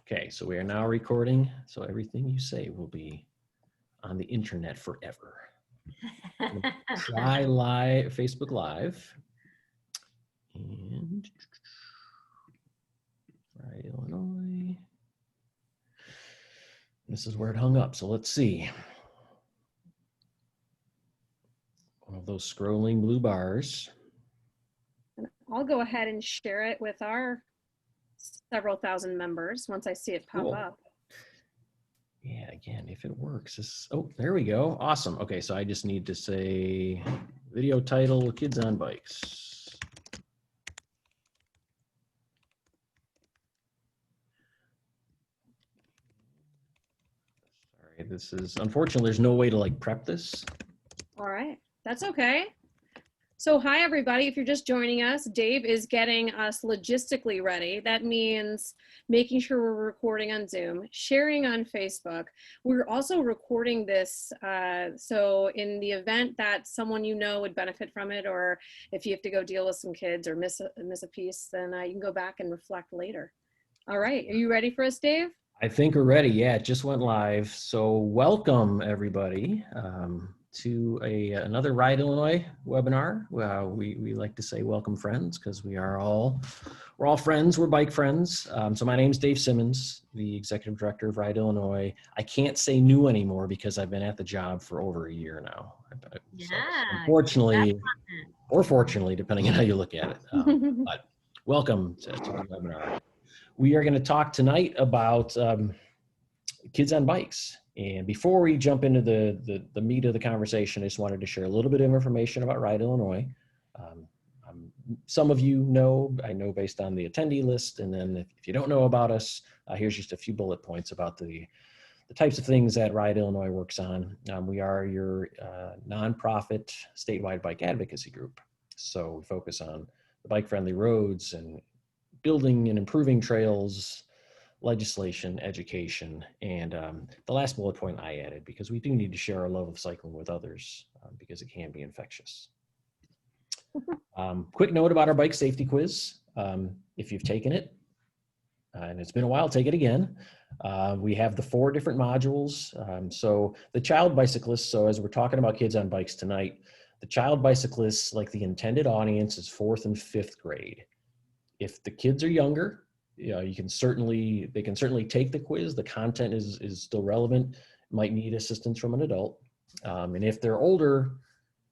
Okay, so we are now recording, so everything you say will be on the internet forever. Try live, Facebook Live. And right, Illinois. This is where it hung up, so let's see. One of those scrolling blue bars. I'll go ahead and share it with our several thousand members once I see it pop up. Yeah, again, if it works. Oh, there we go. Awesome. Okay, so I just need to say video title, Kids on Bikes. Sorry, this is, unfortunately, there's no way to like prep this. All right, that's okay. So hi, everybody. If you're just joining us, Dave is getting us logistically ready. That means making sure we're recording on Zoom, sharing on Facebook. We're also recording this, so in the event that someone you know would benefit from it, or if you have to go deal with some kids or miss a piece, then you can go back and reflect later. All right, are you ready for us, Dave? I think we're ready. Yeah, it just went live. So welcome, everybody. To another Ride Illinois webinar. We like to say welcome friends because we're all friends, we're bike friends. So my name's Dave Simmons, the Executive Director of Ride Illinois. I can't say new anymore because I've been at the job for over a year now. Yeah. So unfortunately, or fortunately, depending on how you look at it. But welcome to the webinar. We are going to talk tonight about kids on bikes. And before we jump into the meat of the conversation, I just wanted to share a little bit of information about Ride Illinois. Some of you know, I know based on the attendee list, and then if you don't know about us, here's just a few bullet points about the types of things that Ride Illinois works on. We are your nonprofit statewide bike advocacy group. So we focus on the bike-friendly roads and building and improving trails, legislation, education, and the last bullet point I added, because we do need to share our love of cycling with others because it can be infectious. Quick note about our bike safety quiz. If you've taken it, and it's been a while, take it again. We have the 4 different modules. So the child bicyclists, so as we're talking about kids on bikes tonight, the child bicyclists, like the intended audience, is 4th and 5th grade. If the kids are younger, you know, they can certainly take the quiz. The content is still relevant, might need assistance from an adult. And if they're older,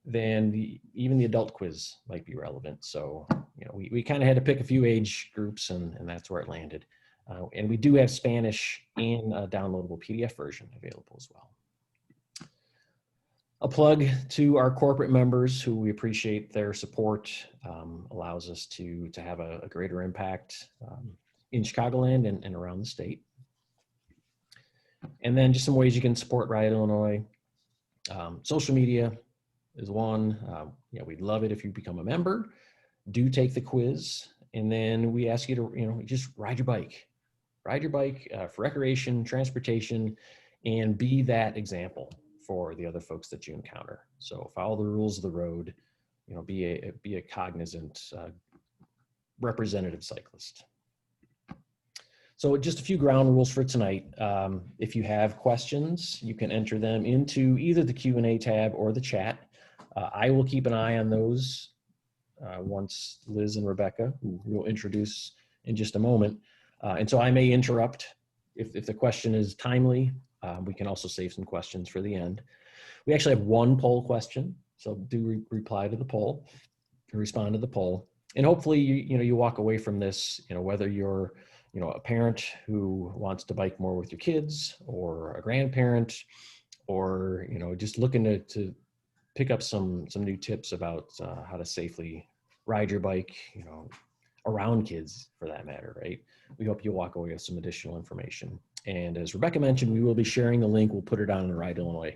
then even the adult quiz might be relevant. So, you know, we kind of had to pick a few age groups, and that's where it landed. And we do have Spanish and a downloadable PDF version available as well. A plug to our corporate members, who we appreciate their support, allows us to have a greater impact in Chicagoland and around the state. And then just some ways you can support Ride Illinois. Social media is one. We'd love it if you become a member. Do take the quiz, and then we ask you to, just ride your bike. Ride your bike for recreation, transportation, and be that example for the other folks that you encounter. So follow the rules of the road, be a cognizant, representative cyclist. So just a few ground rules for tonight. If you have questions, you can enter them into either the Q&A tab or the chat. I will keep an eye on those once Liz and Rebecca, who we'll introduce in just a moment. And so I may interrupt if the question is timely. We can also save some questions for the end. We actually have one poll question, so do reply to the poll, respond to the poll, and hopefully you walk away from this, whether you're a parent who wants to bike more with your kids, or a grandparent, or just looking to pick up some new tips about how to safely ride your bike, around kids for that matter, right? We hope you walk away with some additional information. And as Rebecca mentioned, we will be sharing the link. We'll put it on the Ride Illinois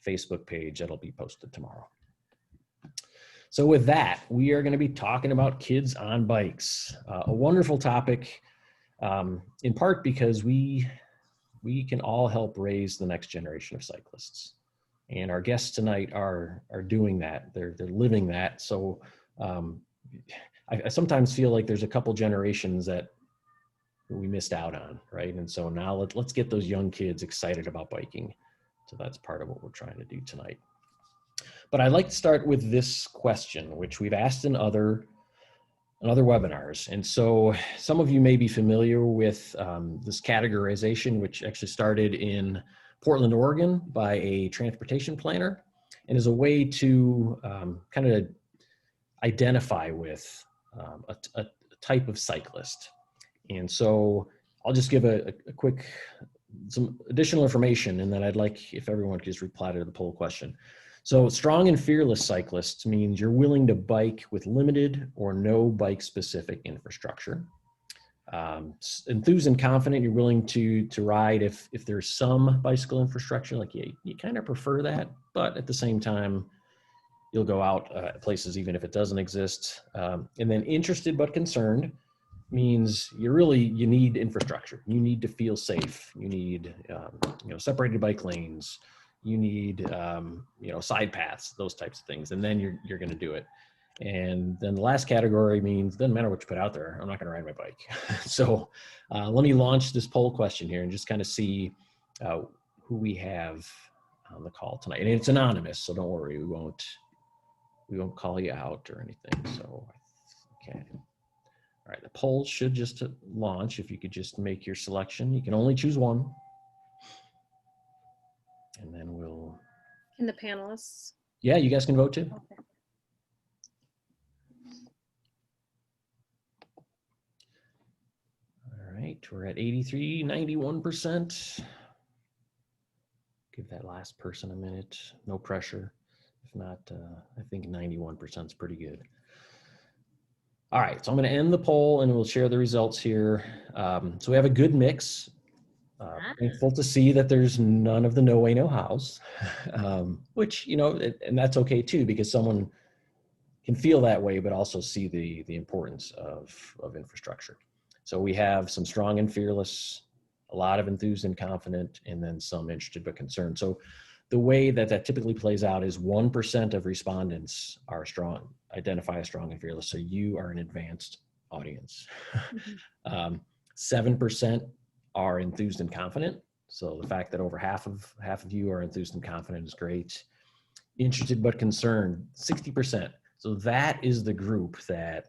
Facebook page. That'll be posted tomorrow. So with that, we are going to be talking about kids on bikes, a wonderful topic, in part because we can all help raise the next generation of cyclists. And our guests tonight are doing that. They're living that. So I sometimes feel like there's a couple generations that we missed out on, right? And so now let's get those young kids excited about biking. So that's part of what we're trying to do tonight. But I'd like to start with this question, which we've asked in other webinars. And so some of you may be familiar with this categorization, which actually started in Portland, Oregon by a transportation planner, and is a way to kind of identify with a type of cyclist. And so I'll just give a quick, some additional information, and then I'd like if everyone could just reply to the poll question. So strong and fearless cyclists means you're willing to bike with limited or no bike-specific infrastructure. Enthused and confident, you're willing to ride if there's some bicycle infrastructure, like you kind of prefer that, but at the same time, you'll go out places even if it doesn't exist. And then interested but concerned means you need infrastructure. You need to feel safe. You need separated bike lanes. You need side paths, those types of things, and then you're going to do it. And then the last category means doesn't matter what you put out there, I'm not going to ride my bike. So let me launch this poll question here and just kind of see who we have on the call tonight. And it's anonymous, so don't worry, we won't call you out or anything. So okay. All right, the poll should just launch. If you could just make your selection, you can only choose one. And then we'll. Can the panelists? Yeah, you guys can vote too. Okay. All right, we're at 83, 91%. Give that last person a minute, no pressure. If not, I think 91% is pretty good. All right, so I'm going to end the poll and we'll share the results here. So we have a good mix. Thankful to see that there's none of the no way, no hows, which, and that's okay too, because someone can feel that way, but also see the importance of infrastructure. So we have some strong and fearless, a lot of enthused and confident, and then some interested but concerned. So the way that typically plays out is 1% of respondents are strong, identify as strong and fearless. So you are an advanced audience. 7% are enthused and confident. So the fact that over half of you are enthused and confident is great. Interested but concerned, 60%. So that is the group that,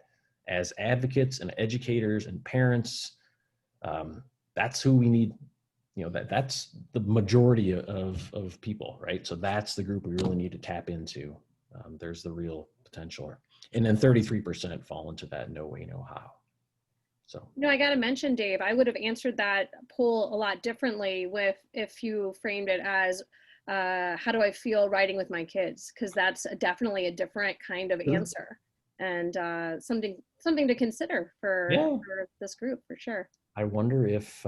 as advocates and educators and parents, that's who we need. That's the majority of people, right? So that's the group we really need to tap into. There's the real potential. And then 33% fall into that no way, no how. So. I got to mention, Dave, I would have answered that poll a lot differently if you framed it as, how do I feel riding with my kids? Because that's definitely a different kind of answer, and something to consider for this group, for sure. I wonder if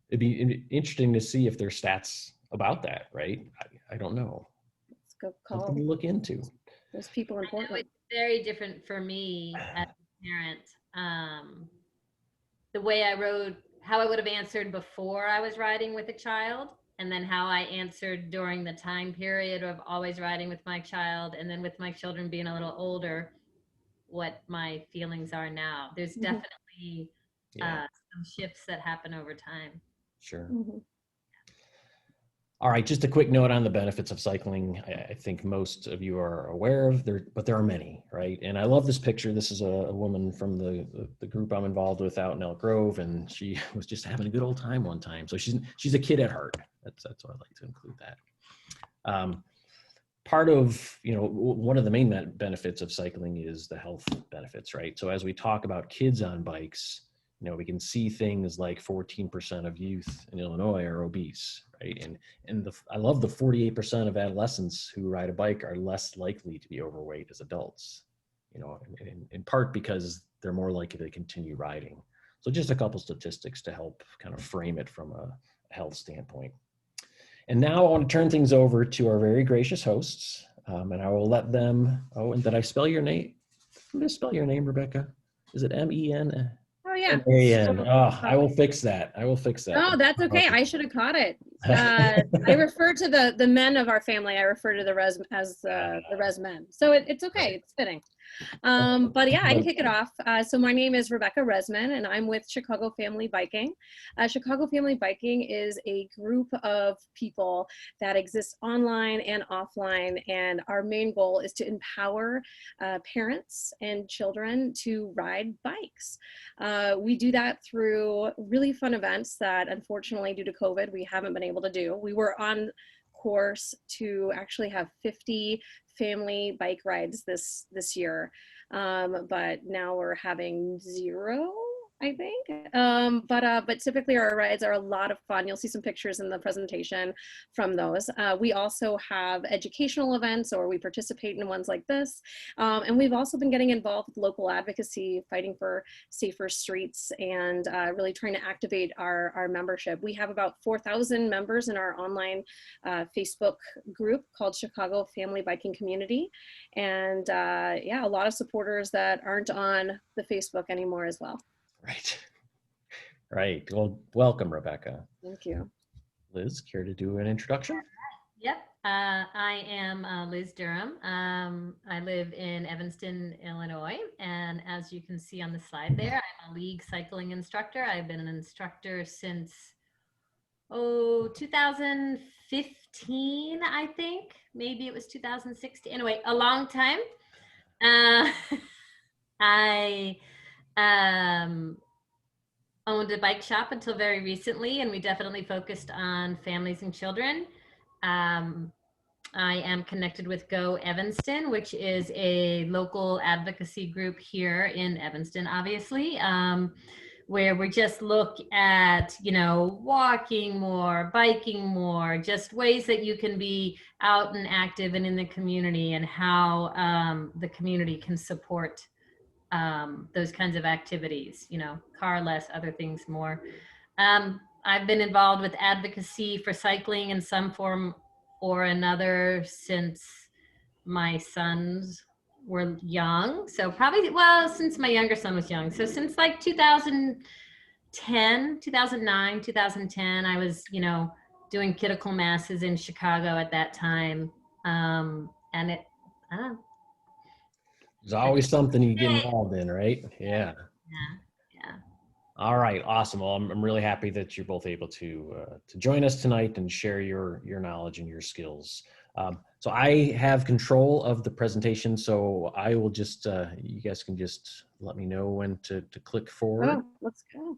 it'd be interesting to see if there's stats about that, right? I don't know. Let's go call. Something to look into. Those people important. It's very different for me as a parent. The way I rode, how I would have answered before I was riding with a child, and then how I answered during the time period of always riding with my child, and then with my children being a little older, what my feelings are now. There's definitely some shifts that happen over time. Sure. All right, just a quick note on the benefits of cycling. I think most of you are aware of, but there are many, right? And I love this picture. This is a woman from the group I'm involved with out in Elk Grove, and she was just having a good old time one time. So she's a kid at heart. That's why I like to include that. Part of, one of the main benefits of cycling is the health benefits, right? So as we talk about kids on bikes, we can see things like 14% of youth in Illinois are obese, right? And I love the 48% of adolescents who ride a bike are less likely to be overweight as adults, in part because they're more likely to continue riding. So just a couple statistics to help kind of frame it from a health standpoint. And now I want to turn things over to our very gracious hosts, and I will let them, and did I spell your name? Did I spell your name, Rebecca? Is it M-E-N? Oh, yeah. M-A-N. Oh, I will fix that. Oh, that's okay. I should have caught it. I refer to the men of our family. I refer to the Resmen. So it's okay. It's fitting. But yeah, I can kick it off. So my name is Rebecca Resman, and I'm with Chicago Family Biking. Chicago Family Biking is a group of people that exists online and offline, and our main goal is to empower parents and children to ride bikes. We do that through really fun events that, unfortunately, due to COVID, we haven't been able to do. We were on course to actually have 50 family bike rides this year, but now we're having 0, I think. But typically our rides are a lot of fun. You'll see some pictures in the presentation from those. We also have educational events, or we participate in ones like this. And we've also been getting involved with local advocacy, fighting for safer streets, and really trying to activate our membership. We have about 4,000 members in our online Facebook group called Chicago Family Biking Community. And yeah, a lot of supporters that aren't on the Facebook anymore as well. Right. Right. Well, welcome, Rebecca. Thank you. Liz, care to do an introduction? Yep. I am Liz Durham. I live in Evanston, Illinois. And as you can see on the slide there, I'm a league cycling instructor. I've been an instructor since, 2015, I think. Maybe it was 2016. Anyway, a long time. I owned a bike shop until very recently, and we definitely focused on families and children. I am connected with Go Evanston, which is a local advocacy group here in Evanston, obviously, where we just look at, walking more, biking more, just ways that you can be out and active and in the community, and how the community can support those kinds of activities, car less, other things more. I've been involved with advocacy for cycling in some form or another since my sons were young. So probably, since my younger son was young. So since like 2009, 2010, I was, doing critical masses in Chicago at that time. And I don't know. There's always something you get involved in, right? Yeah. Yeah. All right. Awesome. Well, I'm really happy that you're both able to join us tonight and share your knowledge and your skills. So I have control of the presentation, so I will just, you guys can just let me know when to click forward. Oh, let's go.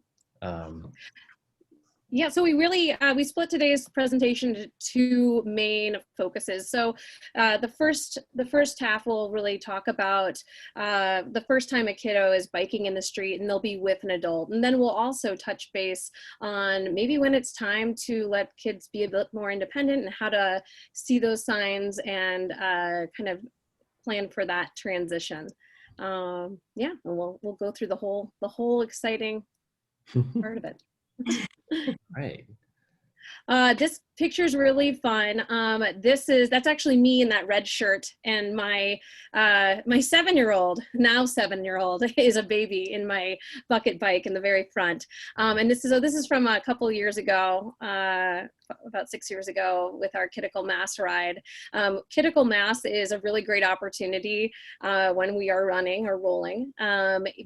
Yeah, so we really, we split today's presentation into 2 main focuses. So the first half will really talk about the first time a kiddo is biking in the street, and they'll be with an adult. And then we'll also touch base on maybe when it's time to let kids be a bit more independent, and how to see those signs and kind of plan for that transition. Yeah, and we'll go through the whole exciting part of it. Right. This picture is really fun. That's actually me in that red shirt, and my 7-year-old, now 7-year-old, is a baby in my bucket bike in the very front. And this is from a couple years ago, about 6 years ago, with our Critical Mass ride. Critical Mass is a really great opportunity when we are running or rolling.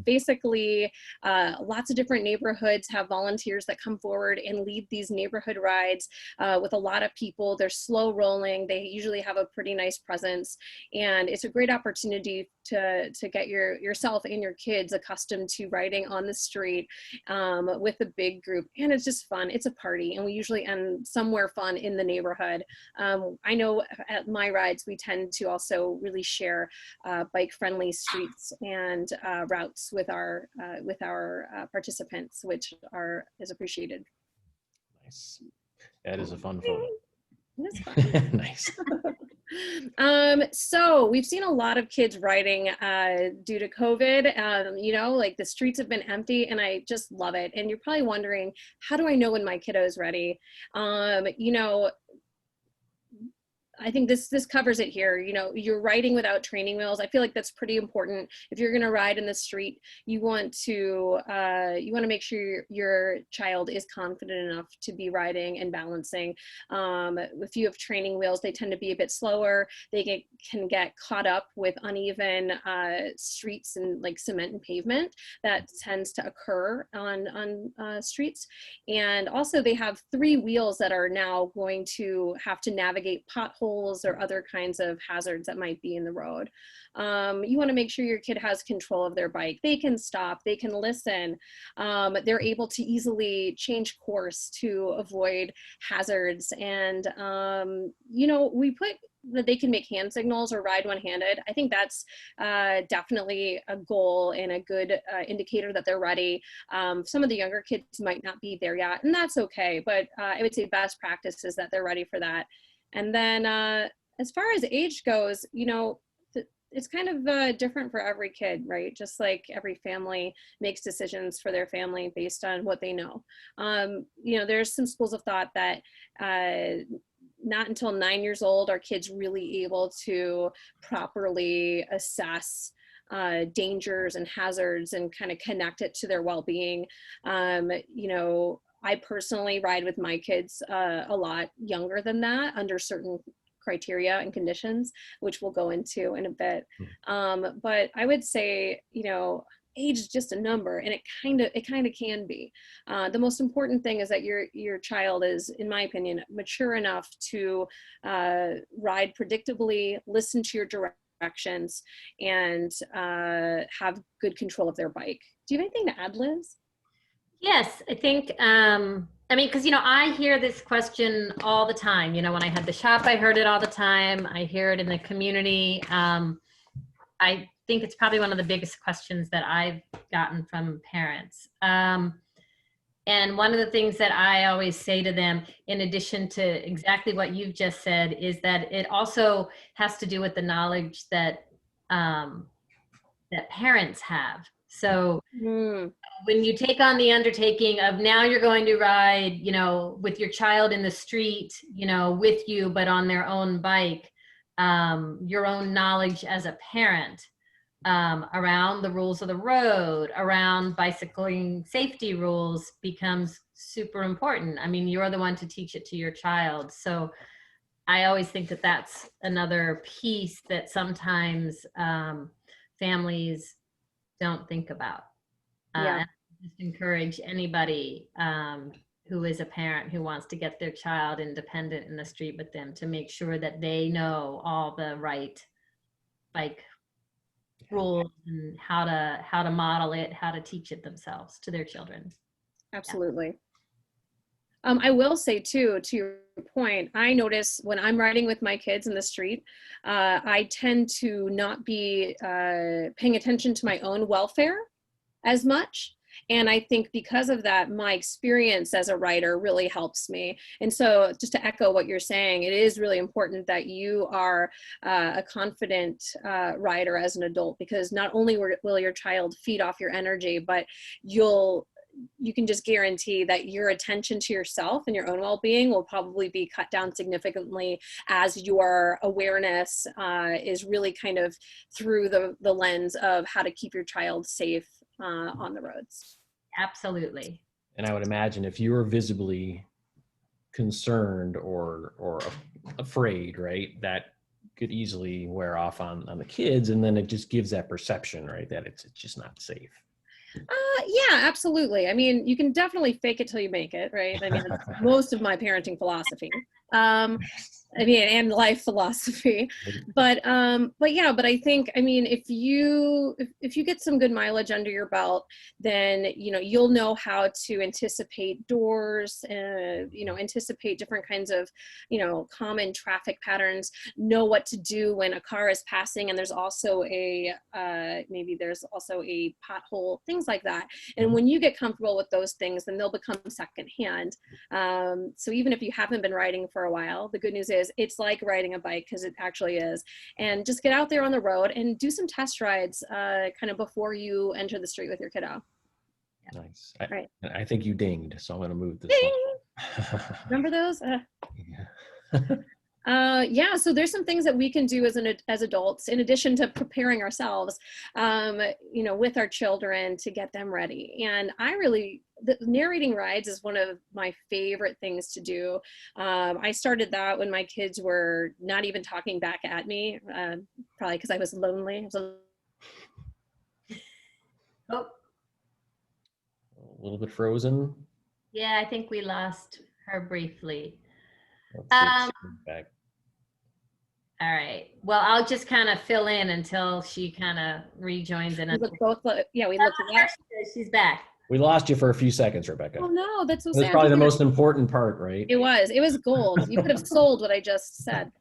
Basically, lots of different neighborhoods have volunteers that come forward and lead these neighborhood rides with a lot of people. They're slow rolling. They usually have a pretty nice presence, and it's a great opportunity to get yourself and your kids accustomed to riding on the street with a big group. And it's just fun. It's a party, and we usually end somewhere fun in the neighborhood. I know at my rides, we tend to also really share bike-friendly streets and routes with our participants, which is appreciated. Nice. That is a fun photo. That's fun. Nice. So we've seen a lot of kids riding due to COVID. Like the streets have been empty, and I just love it. And you're probably wondering, how do I know when my kiddo is ready? I think this covers it here. You know, you're riding without training wheels. I feel like that's pretty important. If you're going to ride in the street, you want to make sure your child is confident enough to be riding and balancing. If you have training wheels, they tend to be a bit slower. They can get caught up with uneven streets and like cement and pavement. That tends to occur on streets. And also they have 3 wheels that are now going to have to navigate potholes or other kinds of hazards that might be in the road. You want to make sure your kid has control of their bike. They can stop, they can listen. They're able to easily change course to avoid hazards. And, you know, we put that they can make hand signals or ride one-handed. I think that's definitely a goal and a good indicator that they're ready. Some of the younger kids might not be there yet, and that's okay. But I would say best practice is that they're ready for that. And then as far as age goes, you know, it's kind of different for every kid, right? Just like every family makes decisions for their family based on what they know. You know, there's some schools of thought that not until 9 years old are kids really able to properly assess dangers and hazards and kind of connect it to their well-being. You know, I personally ride with my kids a lot younger than that under certain criteria and conditions, which we'll go into in a bit. But I would say, you know, age is just a number, and it kind of can be. The most important thing is that your child is, in my opinion, mature enough to ride predictably, listen to your directions, and have good control of their bike. Do you have anything to add, Liz? Yes, I think, I mean, because, you know, I hear this question all the time. You know, when I had the shop, I heard it all the time. I hear it in the community. I think it's probably one of the biggest questions that I've gotten from parents. And one of the things that I always say to them, in addition to exactly what you've just said, is that it also has to do with the knowledge that that parents have. So when you take on the undertaking of now you're going to ride, you know, with your child in the street, you know, with you, but on their own bike, your own knowledge as a parent around the rules of the road, around bicycling safety rules becomes super important. I mean, you're the one to teach it to your child. So I always think that that's another piece that sometimes families don't think about. Yeah. And I just encourage anybody who is a parent who wants to get their child independent in the street with them to make sure that they know all the right bike rules and how to model it, how to teach it themselves to their children. Absolutely. I will say too, to your point, I notice when I'm riding with my kids in the street, I tend to not be paying attention to my own welfare as much. And I think because of that, my experience as a rider really helps me. And so just to echo what you're saying, it is really important that you are a confident rider as an adult, because not only will your child feed off your energy, but you can just guarantee that your attention to yourself and your own well-being will probably be cut down significantly as your awareness is really kind of through the lens of how to keep your child safe on the roads. Absolutely. And I would imagine if you are visibly concerned or afraid, right, that could easily wear off on the kids, and then it just gives that perception, right, that it's just not safe. Yeah, absolutely. I mean, you can definitely fake it till you make it, right? I mean, that's most of my parenting philosophy. I mean, and life philosophy, but yeah, but I think, I mean, if you get some good mileage under your belt, then, you know, you'll know how to anticipate doors, you know, anticipate different kinds of, you know, common traffic patterns, know what to do when a car is passing and there's also maybe there's also a pothole, things like that. And when you get comfortable with those things, then they'll become secondhand. So even if you haven't been riding for a while, the good news is it's like riding a bike, because it actually is. And just get out there on the road and do some test rides kind of before you enter the street with your kiddo. Nice. Right. I think you dinged, so I'm going to move this Ding! one. Remember those? Yeah. Yeah, so there's some things that we can do as adults, in addition to preparing ourselves, with our children to get them ready. And the narrating rides is one of my favorite things to do. I started that when my kids were not even talking back at me, probably because I was lonely. Oh, A little bit frozen. yeah, I think we lost her briefly. Let's see if Um, she's back. all right. Well, I'll just kind of fill in until she kind of rejoins. And We looked both, yeah, we looked there at. she is. She's back. We lost you for a few seconds, Rebecca. Oh no, that's so That's sad. probably the most important part, right? It was gold. You could have sold what I just said.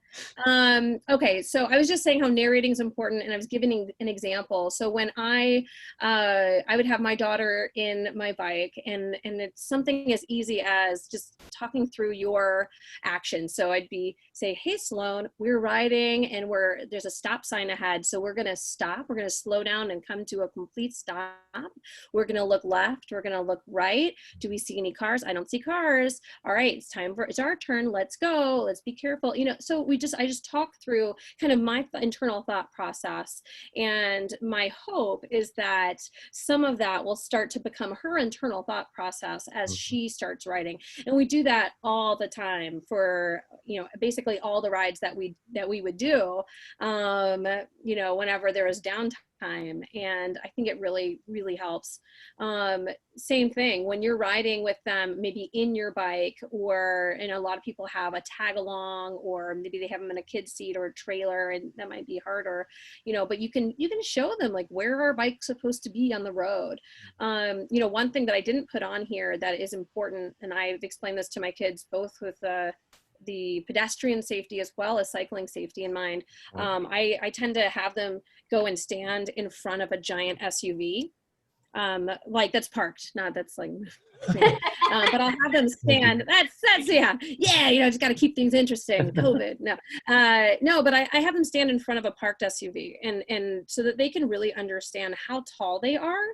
Okay, so I was just saying how narrating is important, and I was giving an example. So when I would have my daughter in my bike, and it's something as easy as just talking through your actions. So I'd say, hey Sloan, we're riding and there's a stop sign ahead. So we're gonna stop, we're gonna slow down and come to a complete stop. We're gonna look left, we're gonna look right. Do we see any cars? I don't see cars. All right, it's our turn. Let's go. Let's be careful. So I just talk through kind of my internal thought process. And my hope is that some of that will start to become her internal thought process as she starts writing. And we do that all the time for, basically all the rides that we would do, whenever there is downtime. And I think it really, really helps. Same thing when you're riding with them, maybe in your bike, or a lot of people have a tag along, or maybe they have them in a kid's seat or a trailer, and that might be harder, but you can show them like where our bike's supposed to be on the road. One thing that I didn't put on here that is important, and I've explained this to my kids both with the pedestrian safety as well as cycling safety in mind. I tend to have them go and stand in front of a giant SUV, like that's parked, not that's like, but I'll have them stand. That's yeah, just got to keep things interesting. COVID, no, but I have them stand in front of a parked SUV, and so that they can really understand how tall they are.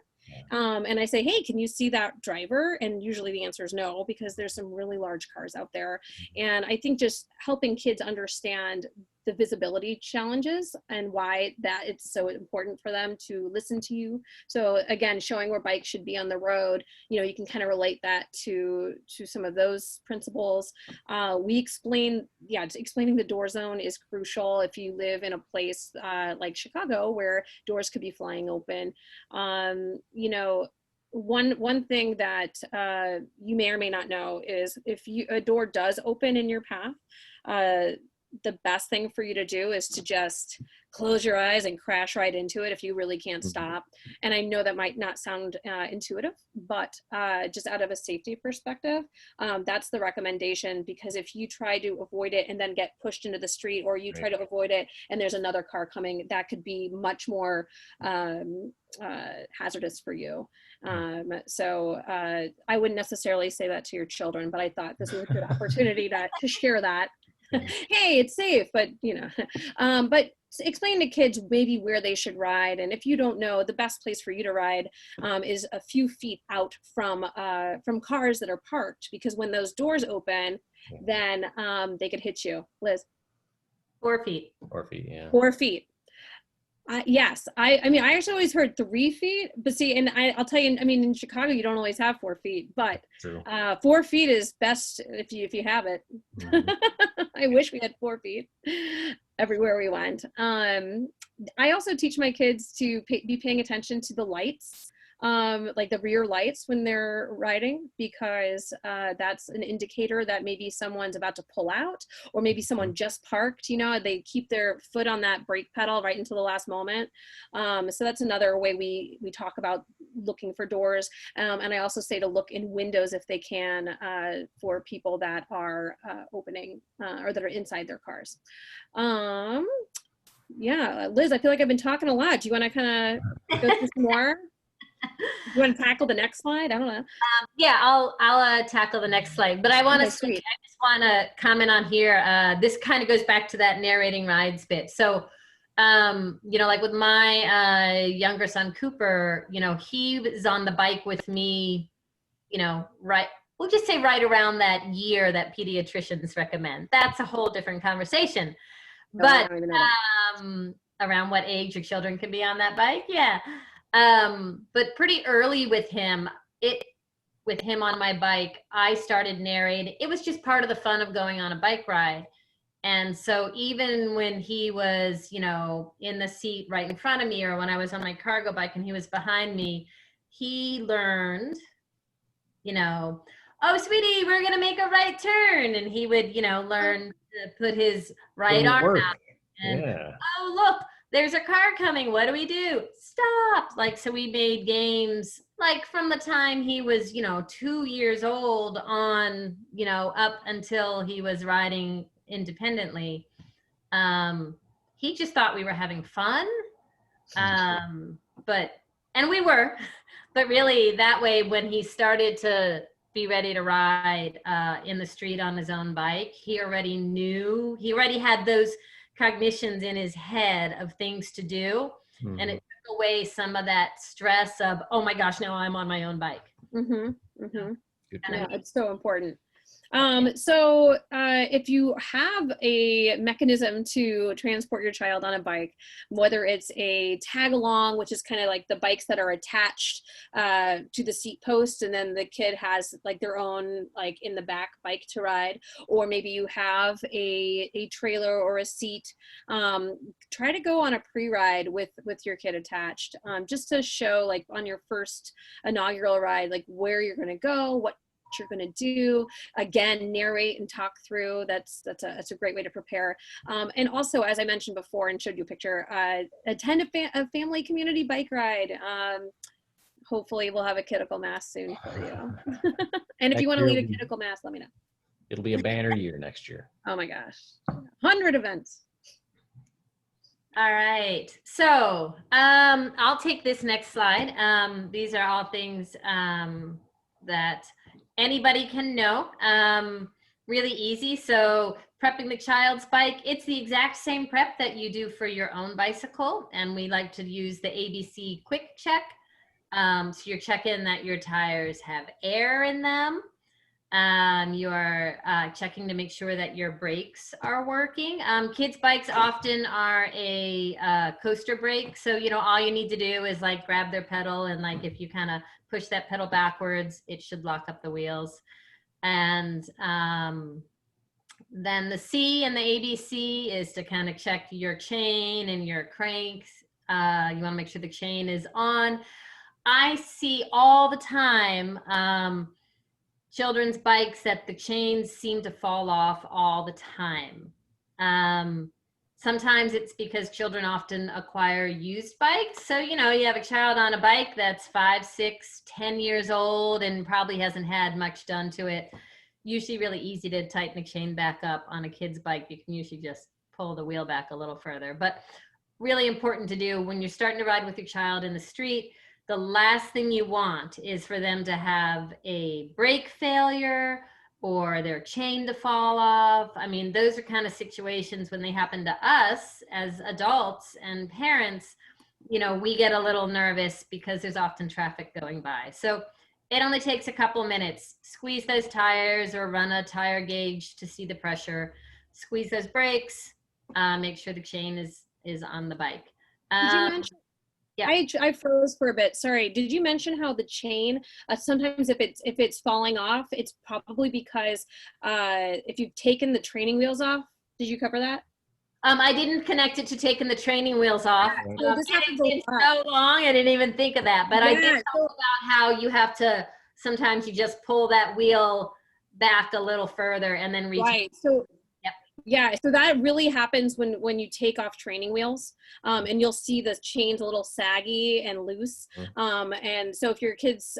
And I say, hey, can you see that driver? And usually the answer is no, because there's some really large cars out there. And I think just helping kids understand the visibility challenges and why that it's so important for them to listen to you. So again, showing where bikes should be on the road, you can kind of relate that to some of those principles. Explaining the door zone is crucial if you live in a place like Chicago where doors could be flying open. One thing that you may or may not know is if a door does open in your path, the best thing for you to do is to just close your eyes and crash right into it if you really can't stop. And I know that might not sound intuitive, but just out of a safety perspective, that's the recommendation, because if you try to avoid it and then get pushed into the street, or you try to avoid it and there's another car coming, that could be much more hazardous for you. So I wouldn't necessarily say that to your children, but I thought this was a good opportunity to share that. Hey, it's safe, but but explain to kids maybe where they should ride. And if you don't know, the best place for you to ride is a few feet out from cars that are parked, because when those doors open, then they could hit you. Liz? 4 feet. 4 feet, yeah. 4 feet. Yes, I actually always heard 3 feet, but see, and I'll tell you, in Chicago, you don't always have 4 feet, but 4 feet is best if you have it. I wish we had 4 feet everywhere we went. I also teach my kids to be paying attention to the lights, like the rear lights when they're riding, because that's an indicator that maybe someone's about to pull out, or maybe someone just parked. They keep their foot on that brake pedal right until the last moment. So that's another way we talk about looking for doors. And I also say to look in windows if they can, for people that are opening or that are inside their cars. Yeah, Liz, I feel like I've been talking a lot. Do you want to kind of go through some more? You want to tackle the next slide? I don't know. Yeah, I'll tackle the next slide, but I just want to comment on here. This kind of goes back to that narrating rides bit. So, like with my younger son Cooper, he was on the bike with me, right we'll just say right around that year that pediatricians recommend. That's a whole different conversation. Oh, I But don't even know that. around what age your children can be on that bike, yeah. But pretty early with him, on my bike, I started narrating. It was just part of the fun of going on a bike ride. And so even when he was, you know, in the seat right in front of me, or when I was on my cargo bike and he was behind me, he learned, you know, oh, sweetie, we're going to make a right turn. And he would, you know, learn to put his right arm out. And, Yeah. oh, look, there's a car coming. What do we do? Stop. Like, so we made games like from the time he was, you know, 2 years old on, you know, up until he was riding independently. He just thought we were having fun. But, and we were, but really that way, when he started to be ready to ride in the street on his own bike, he already had those cognitions in his head of things to do. And it took away some of that stress of, oh my gosh, now I'm on my own bike. Yeah, it's so important. So if you have a mechanism to transport your child on a bike, whether it's a tag along, which is kind of like the bikes that are attached to the seat post, and then the kid has like their own like in the back bike to ride, or maybe you have a trailer or a seat, try to go on a pre-ride with your kid attached, just to show like on your first inaugural ride, like where you're going to go, what you're going to do. Again, narrate and talk through. That's a great way to prepare. And also, as I mentioned before and showed you a picture, attend a family community bike ride. Hopefully we'll have a critical mass soon for you. And if you want to lead a critical mass, let me know. It'll be a banner year next year. Oh my gosh, 100 events. All right, so I'll take this next slide. These are all things that anybody can know, really easy. So prepping the child's bike, it's the exact same prep that you do for your own bicycle. And we like to use the ABC quick check. So you're checking that your tires have air in them. You're checking to make sure that your brakes are working. Kids' bikes often are a coaster brake. So, you know, all you need to do is like grab their pedal, and like if you kind of push that pedal backwards, it should lock up the wheels. And then the C and the ABC is to kind of check your chain and your cranks. You want to make sure the chain is on. I see all the time children's bikes that the chains seem to fall off all the time. Sometimes it's because children often acquire used bikes. So, you know, you have a child on a bike that's 5, 6, 10 years old and probably hasn't had much done to it. Usually really easy to tighten the chain back up on a kid's bike. You can usually just pull the wheel back a little further. But really important to do when you're starting to ride with your child in the street. The last thing you want is for them to have a brake failure or their chain to fall off. I mean, those are kind of situations when they happen to us as adults and parents, you know, we get a little nervous because there's often traffic going by. So it only takes a couple minutes. Squeeze those tires or run a tire gauge to see the pressure. Squeeze those brakes, make sure the chain is on the bike. Did you mention? Yeah. I froze for a bit. Sorry. Did you mention how the chain, sometimes if it's falling off, it's probably because if you've taken the training wheels off? Did you cover that? I didn't connect it to taking the training wheels off. So this happens it's so long, I didn't even think of that. But I did talk about how you have to, sometimes you just pull that wheel back a little further and then reach. Right. So yeah, so that really happens when you take off training wheels, and you'll see the chains a little saggy and loose. And so if your kid's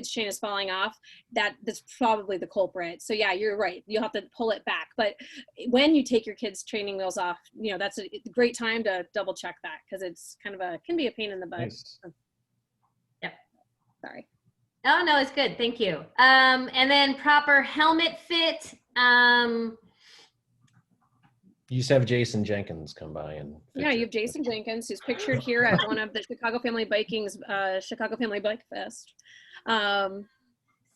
chain is falling off, that's probably the culprit. So yeah, you're right. You'll have to pull it back. But when you take your kid's training wheels off, you know, that's a great time to double check that, because it's kind of can be a pain in the butt. Nice. Yep. Sorry. Oh no, it's good. Thank you. And then proper helmet fit. You just have Jason Jenkins come by and yeah, you have Jason Jenkins, who's pictured here at one of the Chicago Family Biking's Chicago Family Bike Fest. So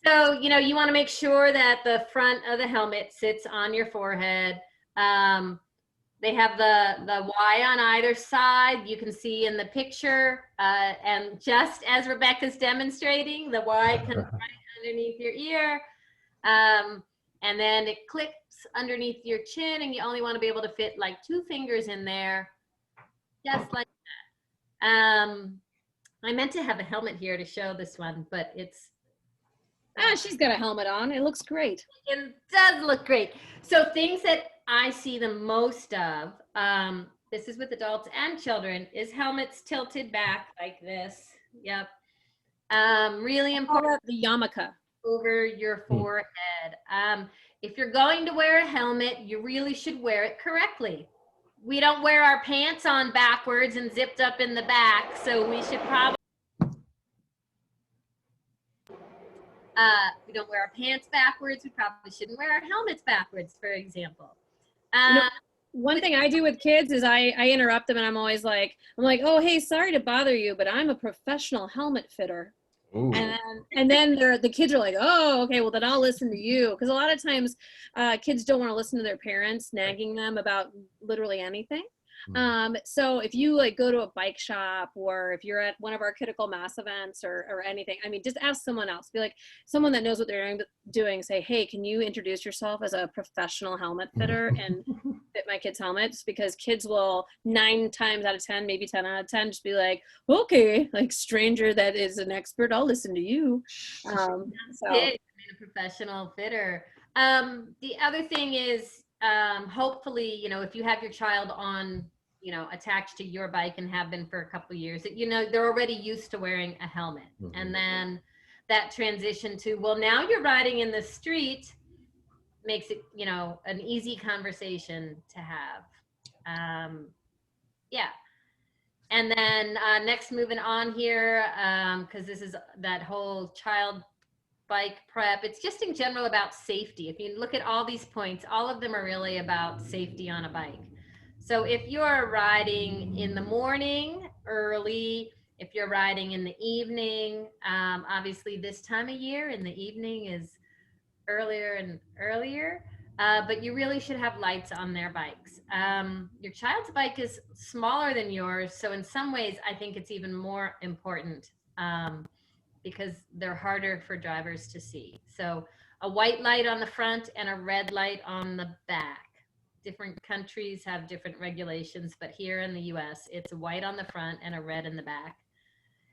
So, you want to make sure that the front of the helmet sits on your forehead. They have the Y on either side. You can see in the picture. And just as Rebecca's demonstrating, the Y comes right underneath your ear. And then it clicks underneath your chin, and you only want to be able to fit like 2 fingers in there, just like that. I meant to have a helmet here to show this one, but it's She's got a helmet on. It looks great. it does look great. So things that I see the most of, this is with adults and children, is helmets tilted back like this. Yep. Really important. The yarmulke. Over your forehead. If you're going to wear a helmet, you really should wear it correctly. We don't wear our pants on backwards and zipped up in the back, so we should probably we don't wear our pants backwards. We probably shouldn't wear our helmets backwards, for example. One thing I do with kids is I interrupt them, and I'm like, oh, hey, sorry to bother you, but I'm a professional helmet fitter. Ooh. And then the kids are like, oh, okay, well then I'll listen to you. Because a lot of times kids don't want to listen to their parents nagging them about literally anything. So if you like go to a bike shop, or if you're at one of our critical mass events or anything, I mean, just ask someone else. Be like someone that knows what they're doing. Say, hey, can you introduce yourself as a professional helmet fitter and fit my kids' helmets? Because kids will 9 times out of 10, maybe 10 out of 10, just be like, okay, like stranger that is an expert, I'll listen to you. So a professional fitter. The other thing is, hopefully, if you have your child on, attached to your bike and have been for a couple of years, they're already used to wearing a helmet. And then that transition to, well, now you're riding in the street makes it, an easy conversation to have. Yeah. And then next, moving on here, because this is that whole child bike prep. It's just in general about safety. If you look at all these points, all of them are really about safety on a bike. So if you're riding in the morning early, if you're riding in the evening, obviously this time of year in the evening is earlier and earlier, but you really should have lights on their bikes. Your child's bike is smaller than yours, so in some ways I think it's even more important, because they're harder for drivers to see. So a white light on the front and a red light on the back. Different countries have different regulations, but here in the US, it's a white on the front and a red in the back.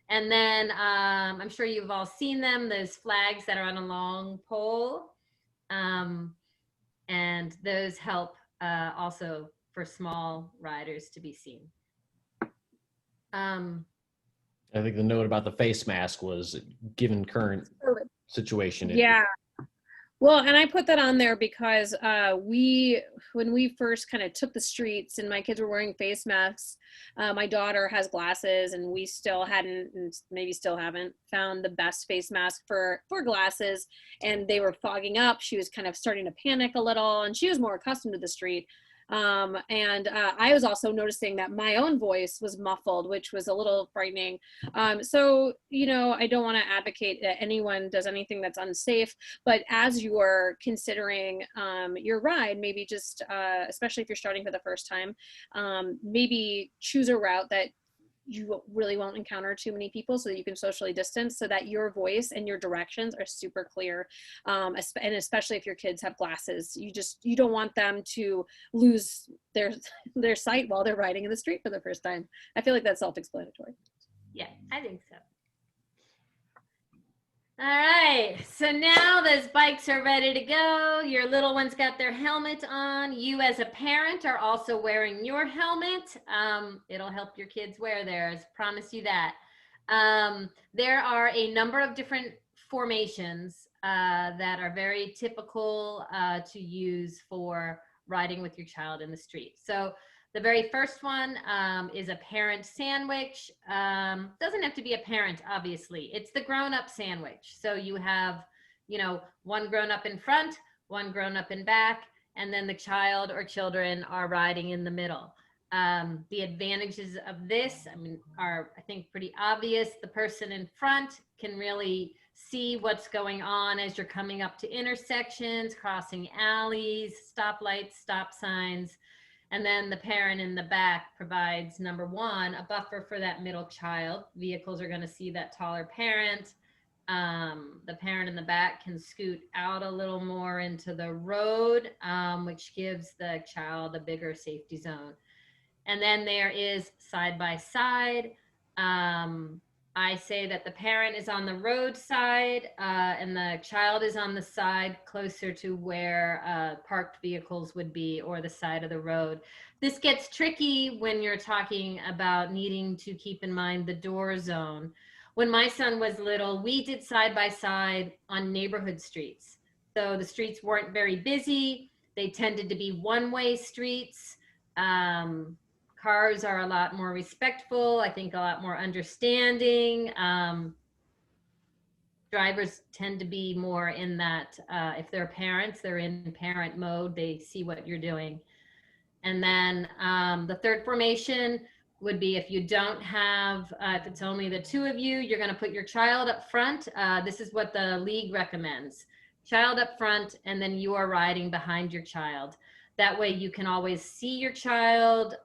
And then I'm sure you've all seen them, those flags that are on a long pole. And those help also for small riders to be seen. I think the note about the face mask was given current situation. Yeah. Well, and I put that on there because when we first kind of took the streets and my kids were wearing face masks, my daughter has glasses, and we still hadn't, and maybe still haven't, found the best face mask for glasses, and they were fogging up. She was kind of starting to panic a little, and she was more accustomed to the street. I was also noticing that my own voice was muffled, which was a little frightening. So, I don't want to advocate that anyone does anything that's unsafe, but as you are considering your ride, maybe just, especially if you're starting for the first time, maybe choose a route that you really won't encounter too many people, so that you can socially distance, so that your voice and your directions are super clear. And especially if your kids have glasses, you don't want them to lose their sight while they're riding in the street for the first time. I feel like that's self-explanatory. Yeah, I think so. All right, so now those bikes are ready to go. Your little one's got their helmet on. You as a parent are also wearing your helmet. It'll help your kids wear theirs, promise you that. There are a number of different formations that are very typical to use for riding with your child in the street. So the very first one is a parent sandwich. Doesn't have to be a parent, obviously. It's the grown-up sandwich. So you have, one grown-up in front, one grown-up in back, and then the child or children are riding in the middle. The advantages of this, are, I think, pretty obvious. The person in front can really see what's going on as you're coming up to intersections, crossing alleys, stoplights, stop signs. And then the parent in the back provides, number one, a buffer for that middle child. Vehicles are going to see that taller parent. The parent in the back can scoot out a little more into the road, which gives the child a bigger safety zone. And then there is side by side. I say that the parent is on the road side and the child is on the side closer to where parked vehicles would be, or the side of the road. This gets tricky when you're talking about needing to keep in mind the door zone. When my son was little, we did side by side on neighborhood streets. So the streets weren't very busy. They tended to be one-way streets. Cars are a lot more respectful, I think a lot more understanding. Drivers tend to be more in that, if they're parents, they're in parent mode, they see what you're doing. And then the third formation would be if you don't have, if it's only the two of you, you're gonna put your child up front. This is what the league recommends. Child up front, and then you are riding behind your child. That way you can always see your child.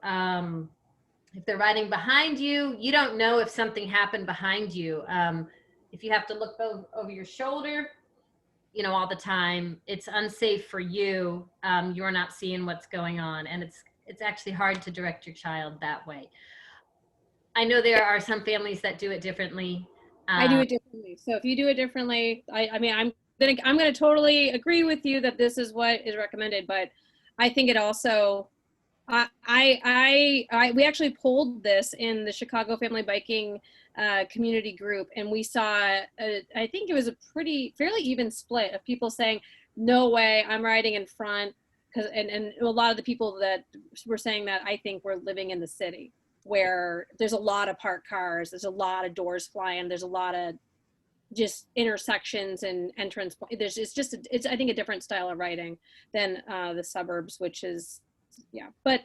If they're riding behind you, you don't know if something happened behind you. If you have to look over your shoulder, you know, all the time, it's unsafe for you. You're not seeing what's going on, and it's actually hard to direct your child that way. I know there are some families that do it differently. I do it differently. So if you do it differently, I mean, I'm gonna totally agree with you that this is what is recommended, but I think it also, we actually polled this in the Chicago Family Biking community group, and we saw, I think it was a fairly even split of people saying, no way, I'm riding in front, because and a lot of the people that were saying that, I think, were living in the city where there's a lot of parked cars, there's a lot of doors flying, there's a lot of just intersections and entrance. It's I think a different style of riding than the suburbs, which is, yeah. But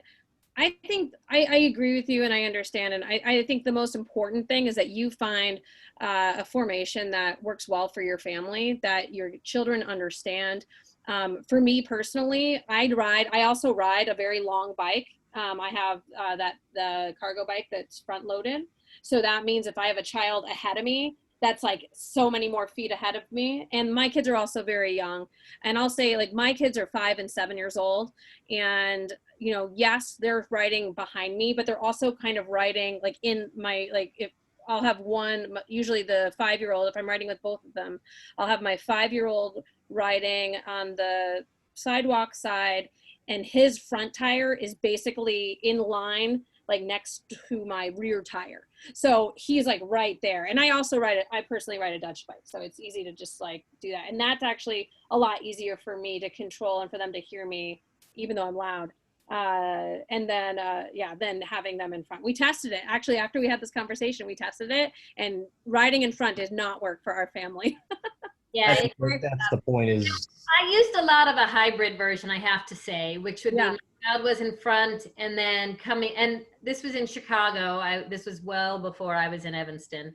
I think I agree with you, and I understand, and I think the most important thing is that you find a formation that works well for your family, that your children understand. For me personally, I also ride a very long bike. I have the cargo bike that's front loaded. So that means if I have a child ahead of me, that's like so many more feet ahead of me. And my kids are also very young. And I'll say, like, my kids are 5 and 7 years old. And, you know, yes, they're riding behind me, but they're also kind of riding like in my, like, if I'll have one, usually the 5-year-old, if I'm riding with both of them, I'll have my 5-year-old riding on the sidewalk side, and his front tire is basically in line, like next to my rear tire. So he's like right there. And I also I personally ride a Dutch bike. So it's easy to just like do that. And that's actually a lot easier for me to control and for them to hear me, even though I'm loud. And then, then having them in front. We tested it. Actually, after we had this conversation, we tested it, and riding in front did not work for our family. Yeah, That's the point is. I used a lot of a hybrid version, I have to say, which would be my child was in front and then coming, and this was in Chicago. This was well before I was in Evanston.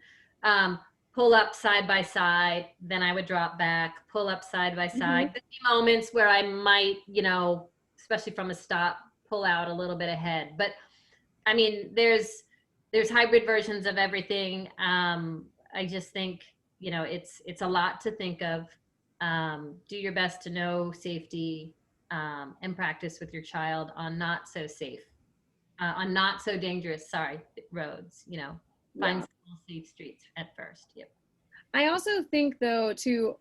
Pull up side by side, then I would drop back, pull up side by side. There'd be moments where I might, you know, especially from a stop, pull out a little bit ahead. But I mean, there's hybrid versions of everything. I just think, you know, it's a lot to think of. Do your best to know safety and practice with your child on not so safe, on not so dangerous, roads, you know, find safe streets at first. Yep. I also think though, too,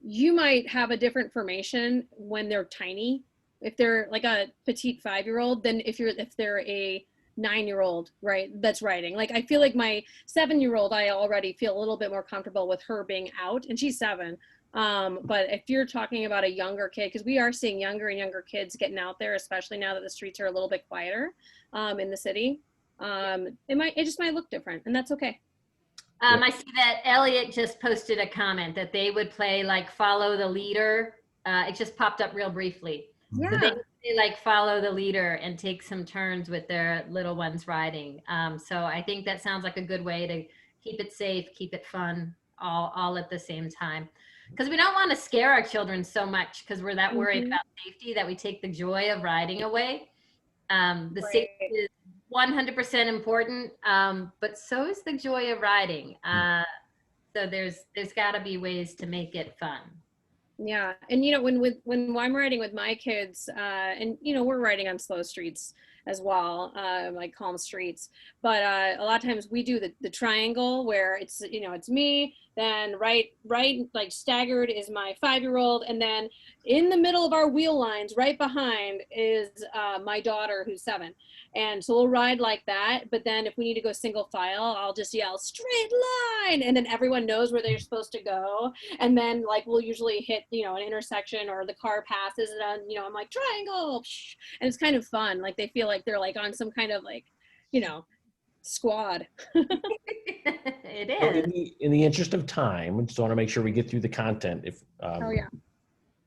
you might have a different formation when they're tiny. If they're like a petite 5-year-old, than if they're a 9-year-old, right, that's riding. Like, I feel like my 7-year-old, I already feel a little bit more comfortable with her being out, and she's 7. But if you're talking about a younger kid, because we are seeing younger and younger kids getting out there, especially now that the streets are a little bit quieter in the city, it just might look different, and that's okay. I see that Elliot just posted a comment that they would play like follow the leader. It just popped up real briefly. Yeah. So they like follow the leader and take some turns with their little ones riding. So I think that sounds like a good way to keep it safe, keep it fun, all at the same time. Because we don't want to scare our children so much because we're that worried Mhm. about safety that we take the joy of riding away. The safety Right. is 100% important, but so is the joy of riding. So there's got to be ways to make it fun. Yeah, and when I'm riding with my kids, and we're riding on slow streets as well, like calm streets. But a lot of times we do the triangle where it's me, then right like staggered is my 5-year-old, and then in the middle of our wheel lines, right behind is my daughter who's 7. And so we'll ride like that. But then if we need to go single file, I'll just yell straight line, and then everyone knows where they're supposed to go. And then like we'll usually hit an intersection, or the car passes and I'm like triangle, and it's kind of fun. Like they feel like they're like on some kind of like squad. It So is. in the interest of time, we just want to make sure we get through the content. If Oh yeah.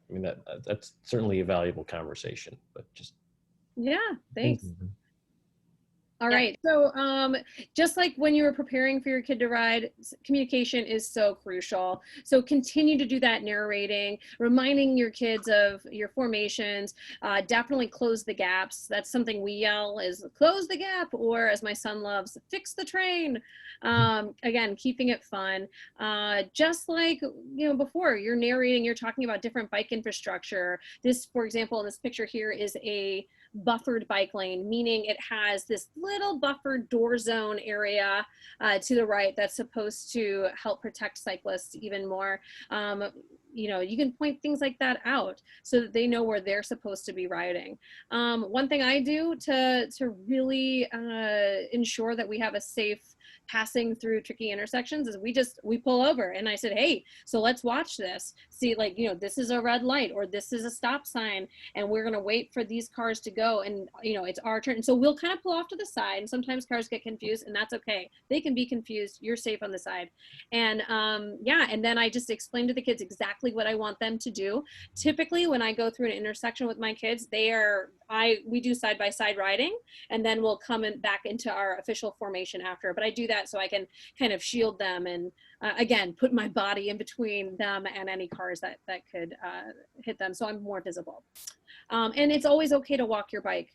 I mean that's certainly a valuable conversation, but just Yeah, thank thanks. you. All Yep. right. So, just like when you were preparing for your kid to ride, communication is so crucial. So continue to do that narrating, reminding your kids of your formations. Definitely close the gaps. That's something we yell is close the gap, or as my son loves, fix the train. Again, keeping it fun. Just like before, you're narrating, you're talking about different bike infrastructure. This, for example, in this picture here is a buffered bike lane, meaning it has this little buffered door zone area to the right that's supposed to help protect cyclists even more. You can point things like that out so that they know where they're supposed to be riding. One thing I do to really ensure that we have a safe passing through tricky intersections is we pull over, and I said, hey, so let's watch this, see, like, this is a red light or this is a stop sign, and we're going to wait for these cars to go, and it's our turn. And so we'll kind of pull off to the side, and sometimes cars get confused, and that's okay. They can be confused. You're safe on the side. And yeah, and then I just explain to the kids exactly what I want them to do. Typically when I go through an intersection with my kids, we do side by side riding, and then we'll come back into our official formation after. But I do that so I can kind of shield them and again put my body in between them and any cars that could hit them, so I'm more visible. And it's always okay to walk your bike.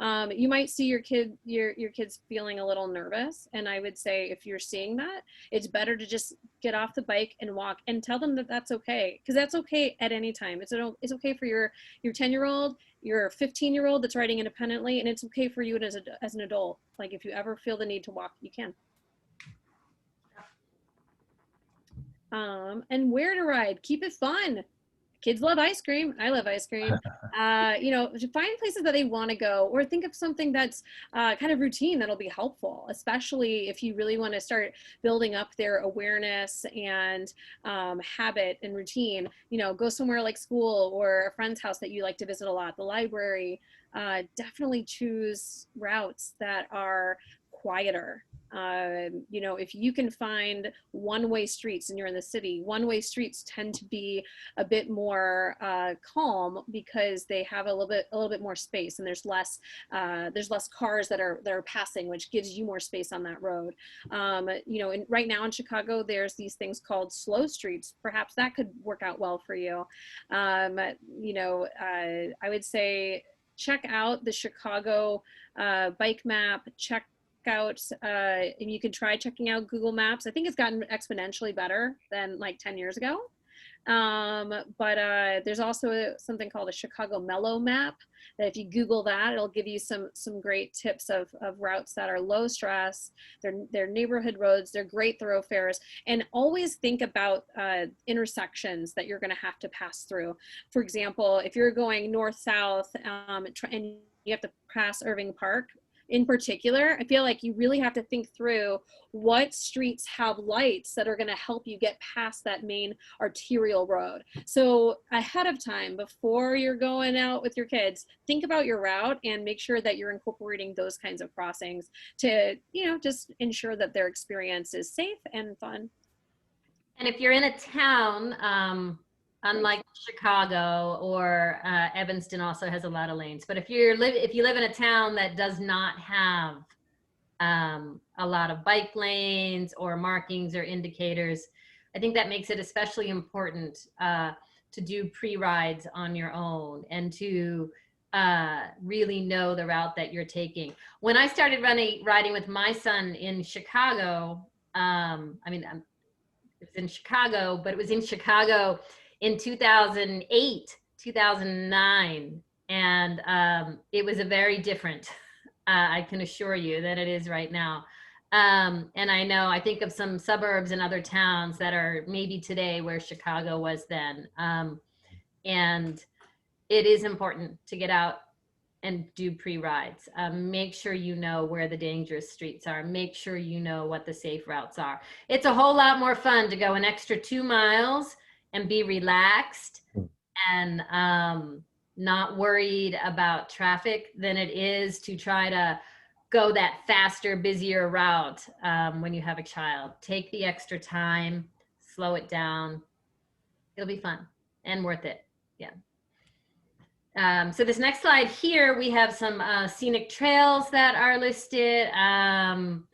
You might see your kids feeling a little nervous, and I would say if you're seeing that, it's better to just get off the bike and walk, and tell them that that's okay, because that's okay at any time. It's okay for your 10-year-old, your 15-year-old that's riding independently, and it's okay for you as an adult. Like if you ever feel the need to walk, you can. And where to ride, keep it fun. Kids love ice cream. I love ice cream. Find places that they want to go, or think of something that's kind of routine that'll be helpful, especially if you really want to start building up their awareness and habit and routine. Go somewhere like school or a friend's house that you like to visit a lot, the library. Definitely choose routes that are quieter. If you can find one-way streets and you're in the city, one-way streets tend to be a bit more calm because they have a little bit more space, and there's less cars that are passing, which gives you more space on that road. And right now in Chicago, there's these things called slow streets. Perhaps that could work out well for you. I would say check out the Chicago bike map. Check out and you can try checking out Google Maps. I think it's gotten exponentially better than like 10 years ago. But there's also something called a Chicago Mellow Map that if you Google that, it'll give you some great tips of routes that are low stress. They're neighborhood roads. They're great thoroughfares. And always think about intersections that you're going to have to pass through. For example, if you're going north-south and you have to pass Irving Park, in particular, I feel like you really have to think through what streets have lights that are going to help you get past that main arterial road. So ahead of time, before you're going out with your kids, think about your route and make sure that you're incorporating those kinds of crossings to, just ensure that their experience is safe and fun. And if you're in a town, unlike Chicago or Evanston also has a lot of lanes, but if you live in a town that does not have a lot of bike lanes or markings or indicators, I think that makes it especially important to do pre-rides on your own and to really know the route that you're taking. When I started riding with my son in Chicago, it was in Chicago, but it was in Chicago in 2008, 2009. And it was a very different, I can assure you, than it is right now. And I think of some suburbs and other towns that are maybe today where Chicago was then. And it is important to get out and do pre-rides. Make sure you know where the dangerous streets are. Make sure you know what the safe routes are. It's a whole lot more fun to go an extra 2 miles and be relaxed and not worried about traffic than it is to try to go that faster, busier route when you have a child. Take the extra time, slow it down. It'll be fun and worth it. Yeah. So this next slide here, we have some scenic trails that are listed. And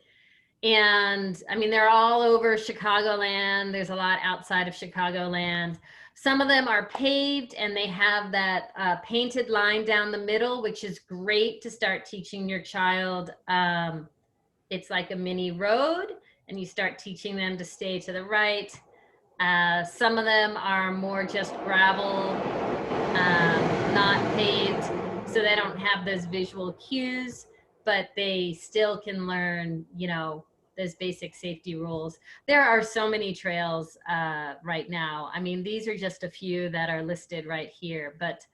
I mean, they're all over Chicagoland. There's a lot outside of Chicagoland. Some of them are paved and they have that painted line down the middle, which is great to start teaching your child. It's like a mini road and you start teaching them to stay to the right. Some of them are more just gravel, not paved, so they don't have those visual cues, but they still can learn, you know, those basic safety rules. There are so many trails right now. I mean, these are just a few that are listed right here, but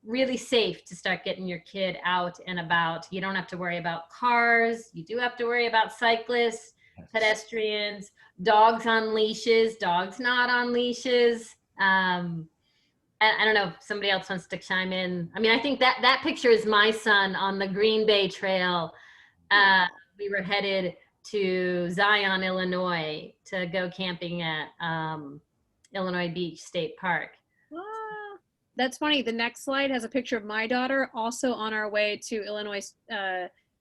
really safe to start getting your kid out and about. You don't have to worry about cars. You do have to worry about cyclists, pedestrians, dogs on leashes, dogs not on leashes. I don't know if somebody else wants to chime in. I mean, I think that picture is my son on the Green Bay Trail. We were headed to Zion, Illinois to go camping at Illinois Beach State Park. Ah, that's funny. The next slide has a picture of my daughter also on our way to Illinois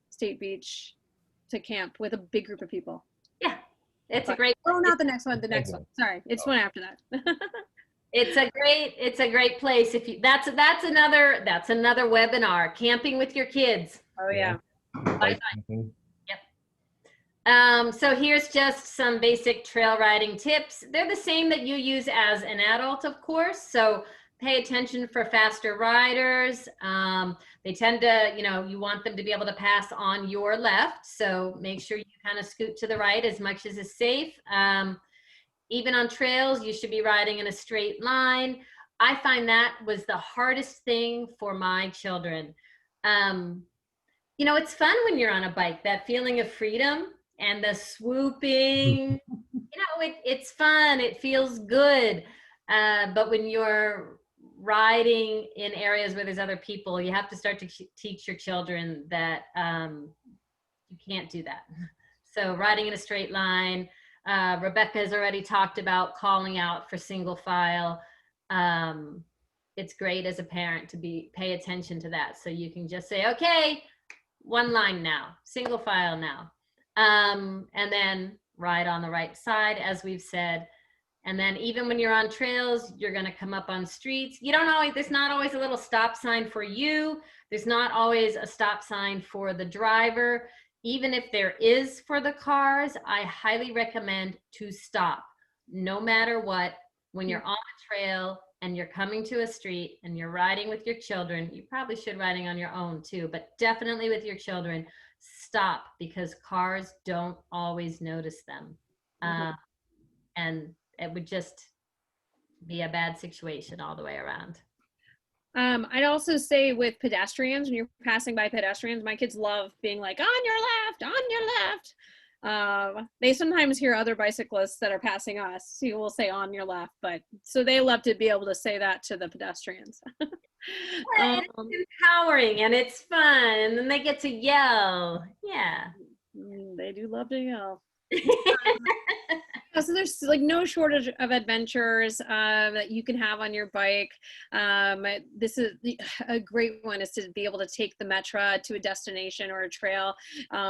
State Beach to camp with a big group of people. Yeah, it's a great. Oh, not the next one. The next one. Sorry, it's one after that. It's a great place. If you, that's another webinar, camping with your kids. Oh yeah. Yep. So here's just some basic trail riding tips. They're the same that you use as an adult, of course. So pay attention for faster riders. They tend to, you know, you want them to be able to pass on your left. So make sure you kind of scoot to the right as much as is safe. Even on trails, you should be riding in a straight line. I find that was the hardest thing for my children. You know, it's fun when you're on a bike, that feeling of freedom and the swooping, you know, it's fun, it feels good. But when you're riding in areas where there's other people, you have to start to teach your children that you can't do that. So riding in a straight line, Rebecca has already talked about calling out for single file. It's great as a parent to pay attention to that. So you can just say, okay, one line now, single file now. And then ride on the right side, as we've said. And then even when you're on trails, you're gonna come up on streets. There's not always a little stop sign for you. There's not always a stop sign for the driver. Even if there is for the cars, I highly recommend to stop no matter what. When you're on a trail and you're coming to a street and you're riding with your children, you probably should riding on your own too, but definitely with your children, stop, because cars don't always notice them. And it would just be a bad situation all the way around. I'd also say with pedestrians, when you're passing by pedestrians, my kids love being like, on your left. They sometimes hear other bicyclists that are passing us who will say on your left, but so they love to be able to say that to the pedestrians. It's empowering and it's fun, and then they get to yell. Yeah. They do love to yell. So there's like no shortage of adventures that you can have on your bike. This is a great one, is to be able to take the Metra to a destination or a trail.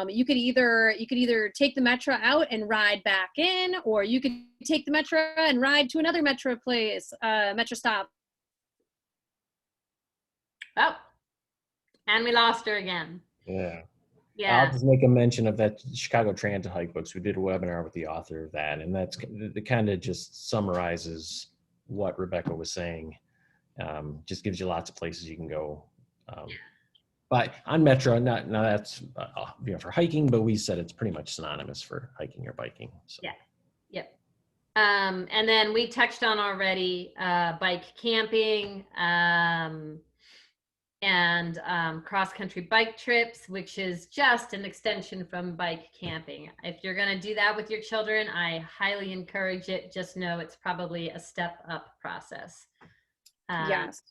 You could either take the Metra out and ride back in, or you could take the Metra and ride to another Metra place, Metra stop. Oh, and we lost her again. Yeah. Yeah. I'll just make a mention of that Chicago Transit Hike books. We did a webinar with the author of that, and it kind of just summarizes what Rebecca was saying. Just gives you lots of places you can go. But on Metro, not that's for hiking, but we said it's pretty much synonymous for hiking or biking. So. Yeah. Yep. And then we touched on already bike camping. And cross-country bike trips, which is just an extension from bike camping. If you're going to do that with your children, I highly encourage it. Just know it's probably a step up process. Yes,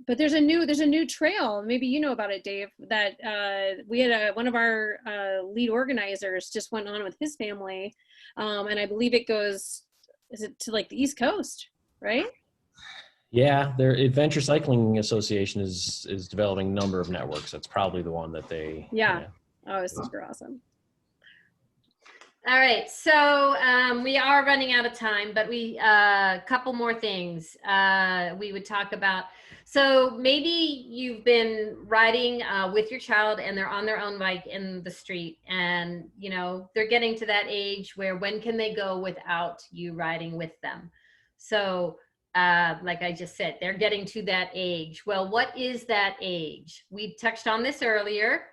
but there's a new trail. Maybe you know about it, Dave. That we had one of our lead organizers just went on with his family, and I believe it goes, is it to like the East Coast, right? Yeah, their Adventure Cycling Association is developing a number of networks. That's probably the one that they. Yeah. Oh, it's super awesome. All right, so we are running out of time, but we couple more things we would talk about. So maybe you've been riding with your child and they're on their own bike in the street, and they're getting to that age where when can they go without you riding with them? So like I just said, they're getting to that age. Well, what is that age? We touched on this earlier.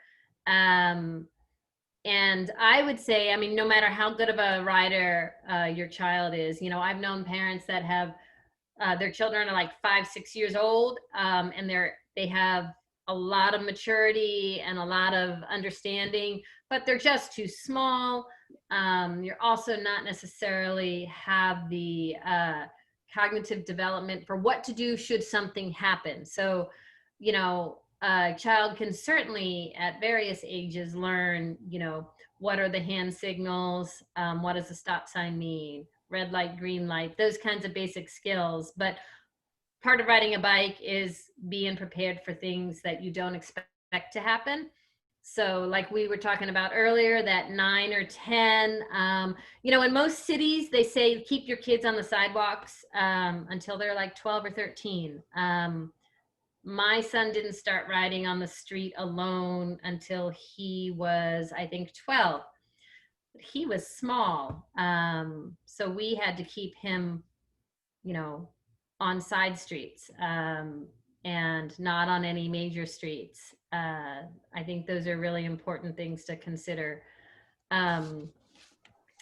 And I would say, I mean, no matter how good of a rider your child is, I've known parents that have their children are like 5, 6 years old, and they have a lot of maturity and a lot of understanding, but they're just too small. You're also not necessarily have the cognitive development for what to do should something happen. So, a child can certainly at various ages learn, what are the hand signals? What does the stop sign mean? Red light, green light, those kinds of basic skills. But part of riding a bike is being prepared for things that you don't expect to happen. So like we were talking about earlier, that 9 or 10, in most cities, they say keep your kids on the sidewalks until they're like 12 or 13. My son didn't start riding on the street alone until he was, I think, 12. He was small. So we had to keep him, on side streets and not on any major streets. I think those are really important things to consider.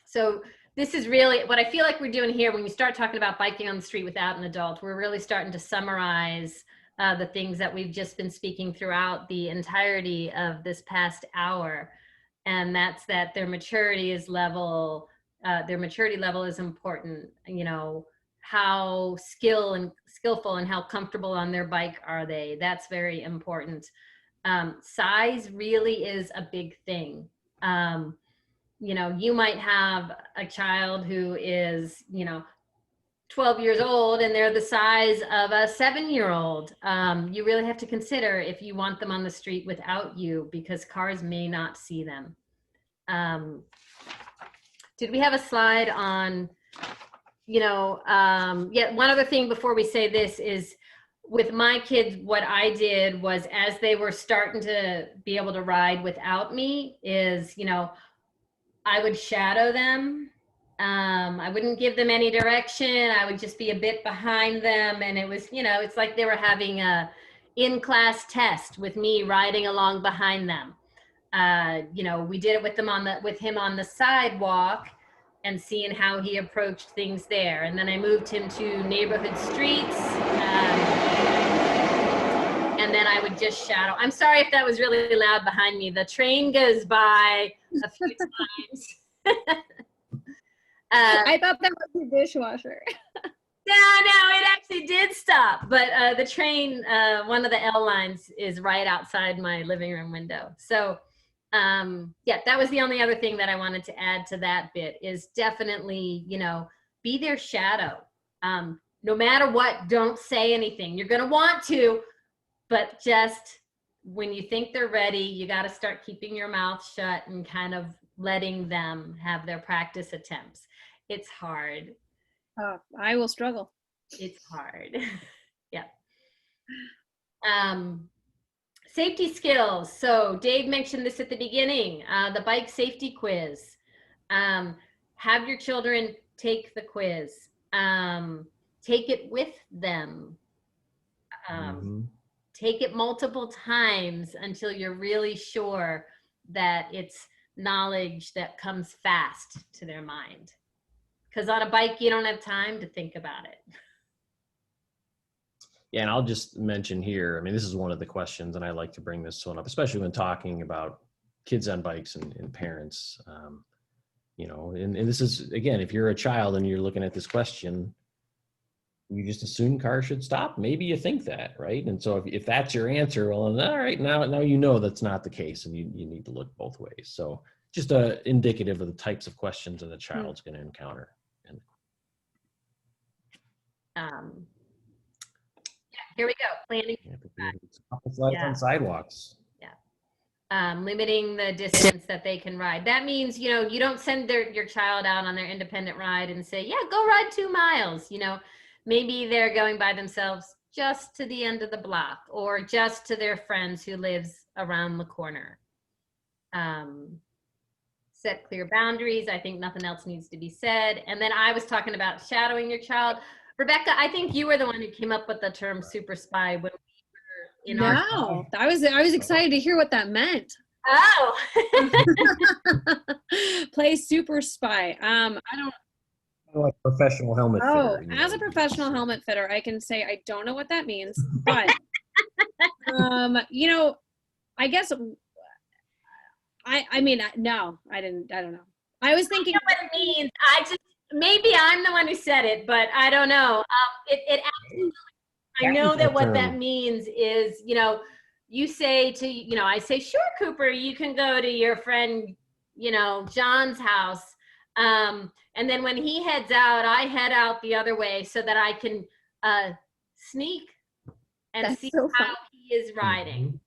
So this is really what I feel like we're doing here. When you start talking about biking on the street without an adult, we're really starting to summarize the things that we've just been speaking throughout the entirety of this past hour. And that's that their maturity level is important. How skillful and how comfortable on their bike are they? That's very important. Size really is a big thing. You might have a child who is, 12 years old and they're the size of a 7-year-old. You really have to consider if you want them on the street without you, because cars may not see them. Did we have a slide on, one other thing before we say this is, with my kids, what I did was, as they were starting to be able to ride without me, is, I would shadow them. I wouldn't give them any direction. I would just be a bit behind them. And it was, it's like they were having a in-class test with me riding along behind them. We did it with him on the sidewalk and seeing how he approached things there. And then I moved him to neighborhood streets. And then I would just shadow. I'm sorry if that was really loud behind me. The train goes by a few times. I thought that was your dishwasher. No, it actually did stop. But the train, one of the L lines is right outside my living room window. So Yeah, that was the only other thing that I wanted to add to that bit is definitely, be their shadow. No matter what, don't say anything. You're going to want to, but just when you think they're ready, you got to start keeping your mouth shut and kind of letting them have their practice attempts. It's hard. I will struggle. It's hard. Yeah. Safety skills. So Dave mentioned this at the beginning, the bike safety quiz. Have your children take the quiz. Take it with them. Take it multiple times until you're really sure that it's knowledge that comes fast to their mind. Because on a bike, you don't have time to think about it. Yeah, and I'll just mention here, I mean, this is one of the questions, and I like to bring this one up, especially when talking about kids on bikes and parents. And this is, again, if you're a child and you're looking at this question, you just assume cars should stop. Maybe you think that, right? And so if that's your answer, well, all right, now you know that's not the case, and you need to look both ways. So just indicative of the types of questions that a child's going to encounter. Here we go. Planning. Slides on sidewalks. Yeah. Limiting the distance that they can ride. That means, you don't send your child out on their independent ride and say, yeah, go ride 2 miles. Maybe they're going by themselves just to the end of the block or just to their friends who lives around the corner. Set clear boundaries. I think nothing else needs to be said. And then I was talking about shadowing your child. Rebecca, I think you were the one who came up with the term super spy when we were in our I was excited to hear what that meant. Oh. Play super spy. I don't like professional helmet fitter. As a professional helmet fitter, I can say I don't know what that means, but I guess I mean no, I don't know. I was thinking I know what it means. Maybe I'm the one who said it, but I don't know. It absolutely, I know that what that means is, you say to, I say, sure, Cooper, you can go to your friend, John's house. And then when he heads out, I head out the other way so that I can sneak and see how he is riding.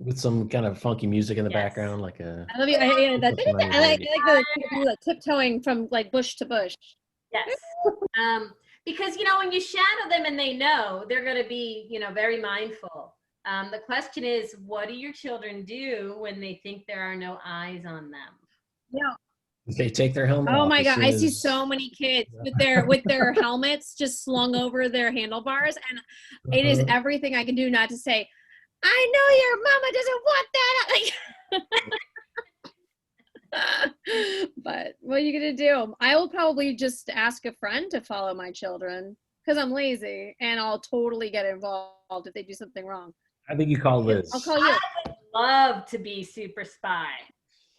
With some kind of funky music in the background, like a. I love you. I like the tiptoeing from like bush to bush. Yes. Because, when you shadow them and they know, they're going to be, very mindful. The question is, what do your children do when they think there are no eyes on them? Yeah. They take their helmet off. Oh my God. I see so many kids with their helmets just slung over their handlebars. And it is everything I can do not to say, I know your mama doesn't want that. But what are you going to do? I will probably just ask a friend to follow my children because I'm lazy and I'll totally get involved if they do something wrong. I think you call Liz. I'll call you. I would love to be super spy.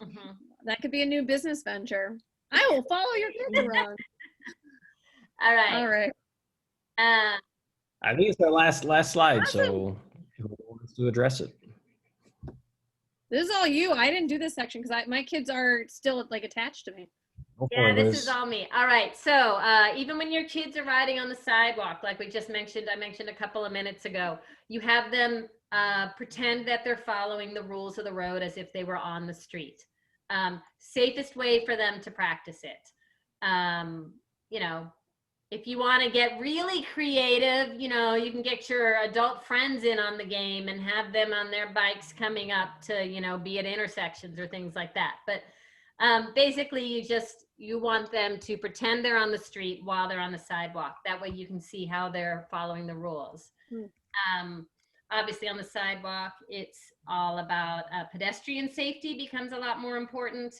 Mm-hmm. That could be a new business venture. I will follow your kids around. All right. All right. I think it's our last slide, awesome. So who wants to address it? This is all you. I didn't do this section because my kids are still like attached to me. Yeah, this is all me. All right. So even when your kids are riding on the sidewalk, like we just mentioned, I mentioned a couple of minutes ago, you have them pretend that they're following the rules of the road as if they were on the street. Safest way for them to practice it. If you want to get really creative, you can get your adult friends in on the game and have them on their bikes coming up to, be at intersections or things like that. But basically you want them to pretend they're on the street while they're on the sidewalk. That way you can see how they're following the rules. Obviously on the sidewalk, it's all about pedestrian safety becomes a lot more important.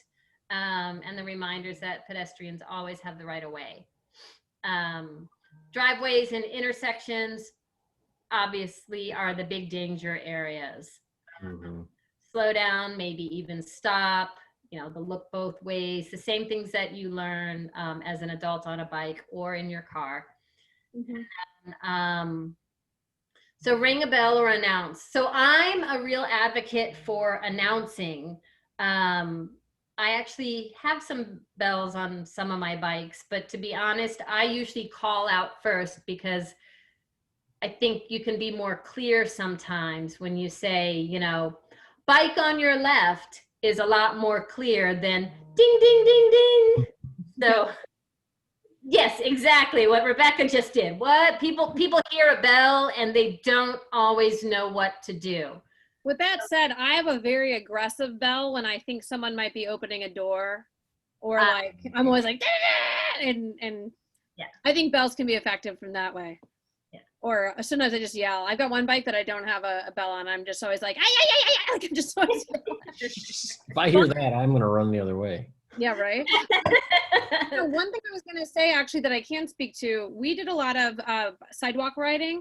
And the reminders that pedestrians always have the right of way. Driveways and intersections obviously are the big danger areas. Slow down, maybe even stop, the look both ways, the same things that you learn as an adult on a bike or in your car. So ring a bell or announce. So I'm a real advocate for announcing. I actually have some bells on some of my bikes, but to be honest, I usually call out first because I think you can be more clear sometimes when you say, you know, bike on your left is a lot more clear than ding, ding, ding, ding. So yes, exactly what Rebecca just did. What people hear a bell and they don't always know what to do. With that said, I have a very aggressive bell when I think someone might be opening a door, or like I'm always like, and yeah, I think bells can be effective from that way. yeah. Or sometimes I just yell. I've got one bike that I don't have a bell on. I'm just always like, ay, ay, ay, ay, like I'm just always. If I hear that, I'm going to run the other way. Yeah, right. So one thing I was going to say actually that I can speak to, we did a lot of sidewalk riding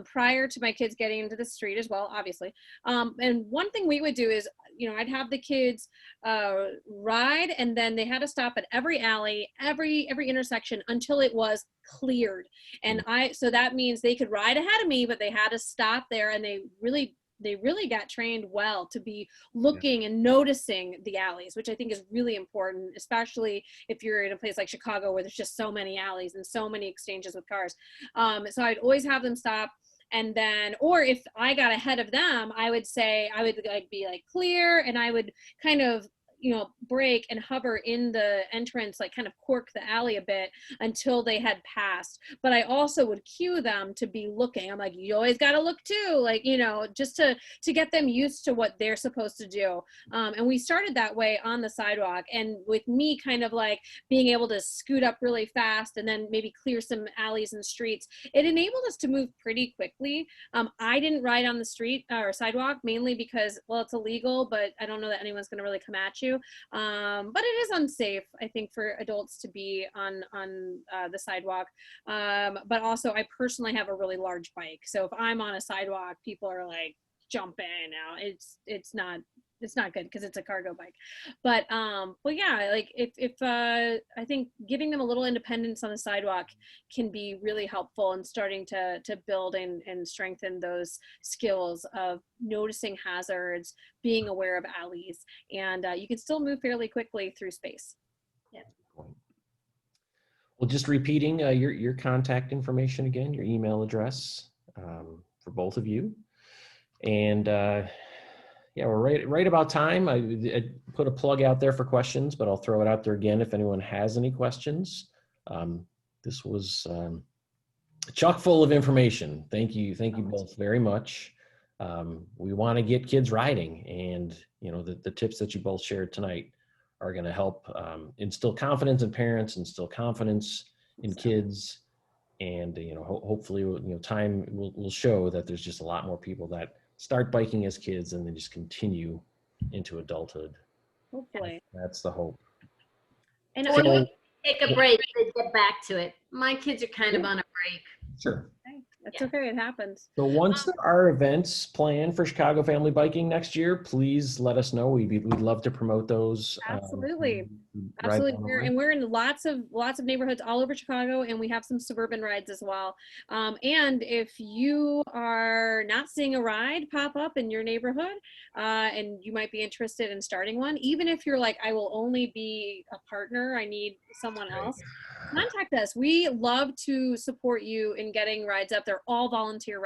prior to my kids getting into the street as well, obviously. And one thing we would do is, you know, I'd have the kids ride, and then they had to stop at every alley, every intersection until it was cleared. And so that means they could ride ahead of me, but they had to stop there, and they really got trained well to be looking and noticing the alleys, which I think is really important, especially if you're in a place like Chicago where there's just so many alleys and so many exchanges with cars. So I'd always have them stop. And then, or if I got ahead of them, I would like be like clear, and I would kind of, you know, brake and hover in the entrance, like kind of cork the alley a bit until they had passed. But I also would cue them to be looking. I'm like, you always got to look too, like, you know, just to get them used to what they're supposed to do. And we started that way on the sidewalk, and with me kind of like being able to scoot up really fast and then maybe clear some alleys and streets, it enabled us to move pretty quickly. I didn't ride on the street or sidewalk mainly because, well, it's illegal, but I don't know that anyone's going to really come at you. But it is unsafe, I think, for adults to be on the sidewalk. But also, I personally have a really large bike, so if I'm on a sidewalk, people are like jumping out. It's not good because it's a cargo bike. But yeah, like if I think giving them a little independence on the sidewalk can be really helpful in starting to build and strengthen those skills of noticing hazards, being aware of alleys, and you can still move fairly quickly through space. Yeah. Well, just repeating your contact information again, your email address for both of you. And yeah, we're right about time. I put a plug out there for questions, but I'll throw it out there again if anyone has any questions. This was chock full of information. Thank you both very much. We want to get kids riding, and you know the tips that you both shared tonight are going to help instill confidence in parents, instill confidence in kids, and you know hopefully you know time will show that there's just a lot more people that start biking as kids and then just continue into adulthood. Hopefully. That's the hope. And or you take a break and get back to it. My kids are kind of on a break. Sure. That's okay. It happens. So once there are events planned for Chicago Family Biking next year, please let us know. We'd love to promote those. Absolutely. Right Absolutely. We're in lots of neighborhoods all over Chicago, and we have some suburban rides as well. And if you are not seeing a ride pop up in your neighborhood, and you might be interested in starting one, even if you're like, I will only be a partner, I need someone else, contact us. We love to support you in getting rides up. They're all volunteer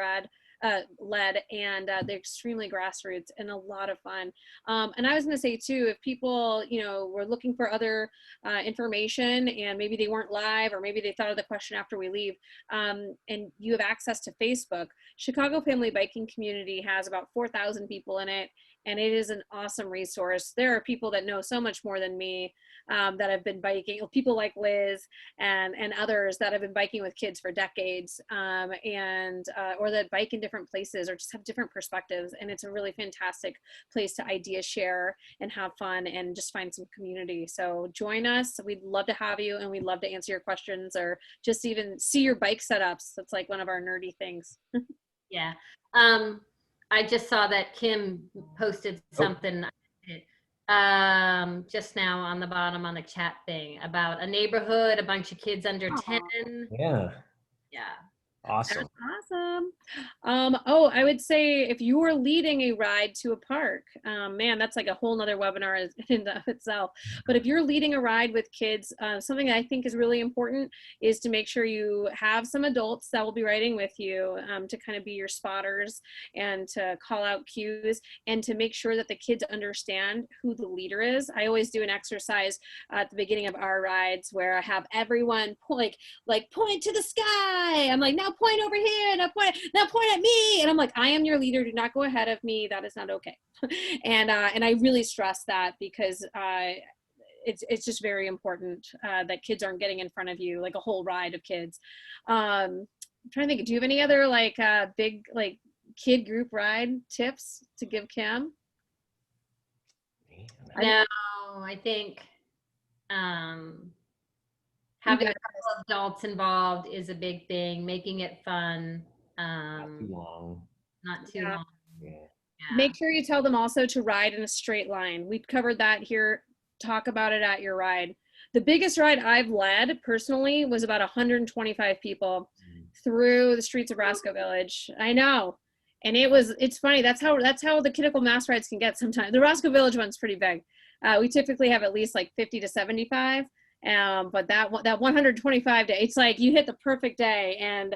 led, and they're extremely grassroots and a lot of fun. And I was going to say too, if people, you know, were looking for other information and maybe they weren't live, or maybe they thought of the question after we leave, and you have access to Facebook, Chicago Family Biking Community has about 4,000 people in it, and it is an awesome resource. There are people that know so much more than me that have been biking, people like Liz and others that have been biking with kids for decades, or that bike in different places or just have different perspectives. And it's a really fantastic place to idea share and have fun and just find some community. So join us. We'd love to have you, and we'd love to answer your questions or just even see your bike setups. That's like one of our nerdy things. Yeah. I just saw that Kim posted something just now on the bottom on the chat thing about a neighborhood, a bunch of kids under 10. Yeah. Yeah. Awesome. Awesome. Oh, I would say if you are leading a ride to a park, man, that's like a whole nother webinar in and of itself. But if you're leading a ride with kids, something that I think is really important is to make sure you have some adults that will be riding with you to kind of be your spotters and to call out cues and to make sure that the kids understand who the leader is. I always do an exercise at the beginning of our rides where I have everyone point to the sky. I'm like, now point over here, now point at me. And I'm like, I am your leader. Do not go ahead of me. That is not okay. And I really stress that because it's just very important that kids aren't getting in front of you, like a whole ride of kids. I'm trying to think, do you have any other like big like kid group ride tips to give Kim? No, I think having a couple of adults involved is a big thing, making it fun. Not too long. Not too Yeah. long. Yeah. Yeah. Make sure you tell them also to ride in a straight line. We've covered that here. Talk about it at your ride. The biggest ride I've led personally was about 125 people through the streets of Roscoe Village. I know. And it's funny. That's how the Kinnickle mass rides can get sometimes. The Roscoe Village one's pretty big. We typically have at least like 50 to 75. But that 125 day, it's like you hit the perfect day. And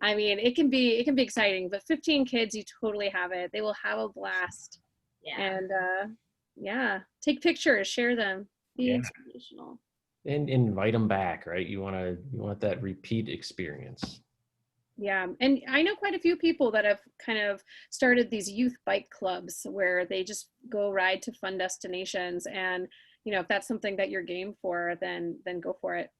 I mean, it can be exciting, but 15 kids, you totally have it. They will have a blast. Yeah. And yeah, take pictures, share them, be Yeah. inspirational. And invite them back, right? You want that repeat experience. Yeah, and I know quite a few people that have kind of started these youth bike clubs where they just go ride to fun destinations. And you know, if that's something that you're game for, then go for it.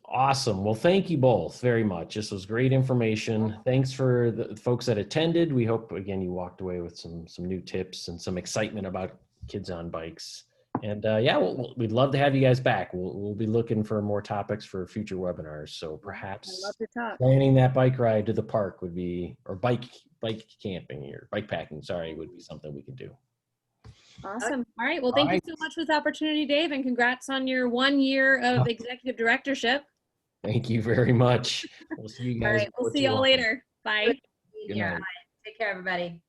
Awesome. Well, thank you both very much. This was great information. Thanks for the folks that attended. We hope, again, you walked away with some new tips and some excitement about kids on bikes. And yeah, we'd love to have you guys back. We'll be looking for more topics for future webinars. So perhaps I love to talk. planning that bike ride to the park would be, or bike camping or bike packing, sorry, would be something we could do. Awesome. All right. Well, thank you so much for this opportunity, Dave, and congrats on your 1 year of executive directorship. Thank you very much. We'll see you guys. All right. We'll see y'all later. Bye. Good night. Take care, everybody.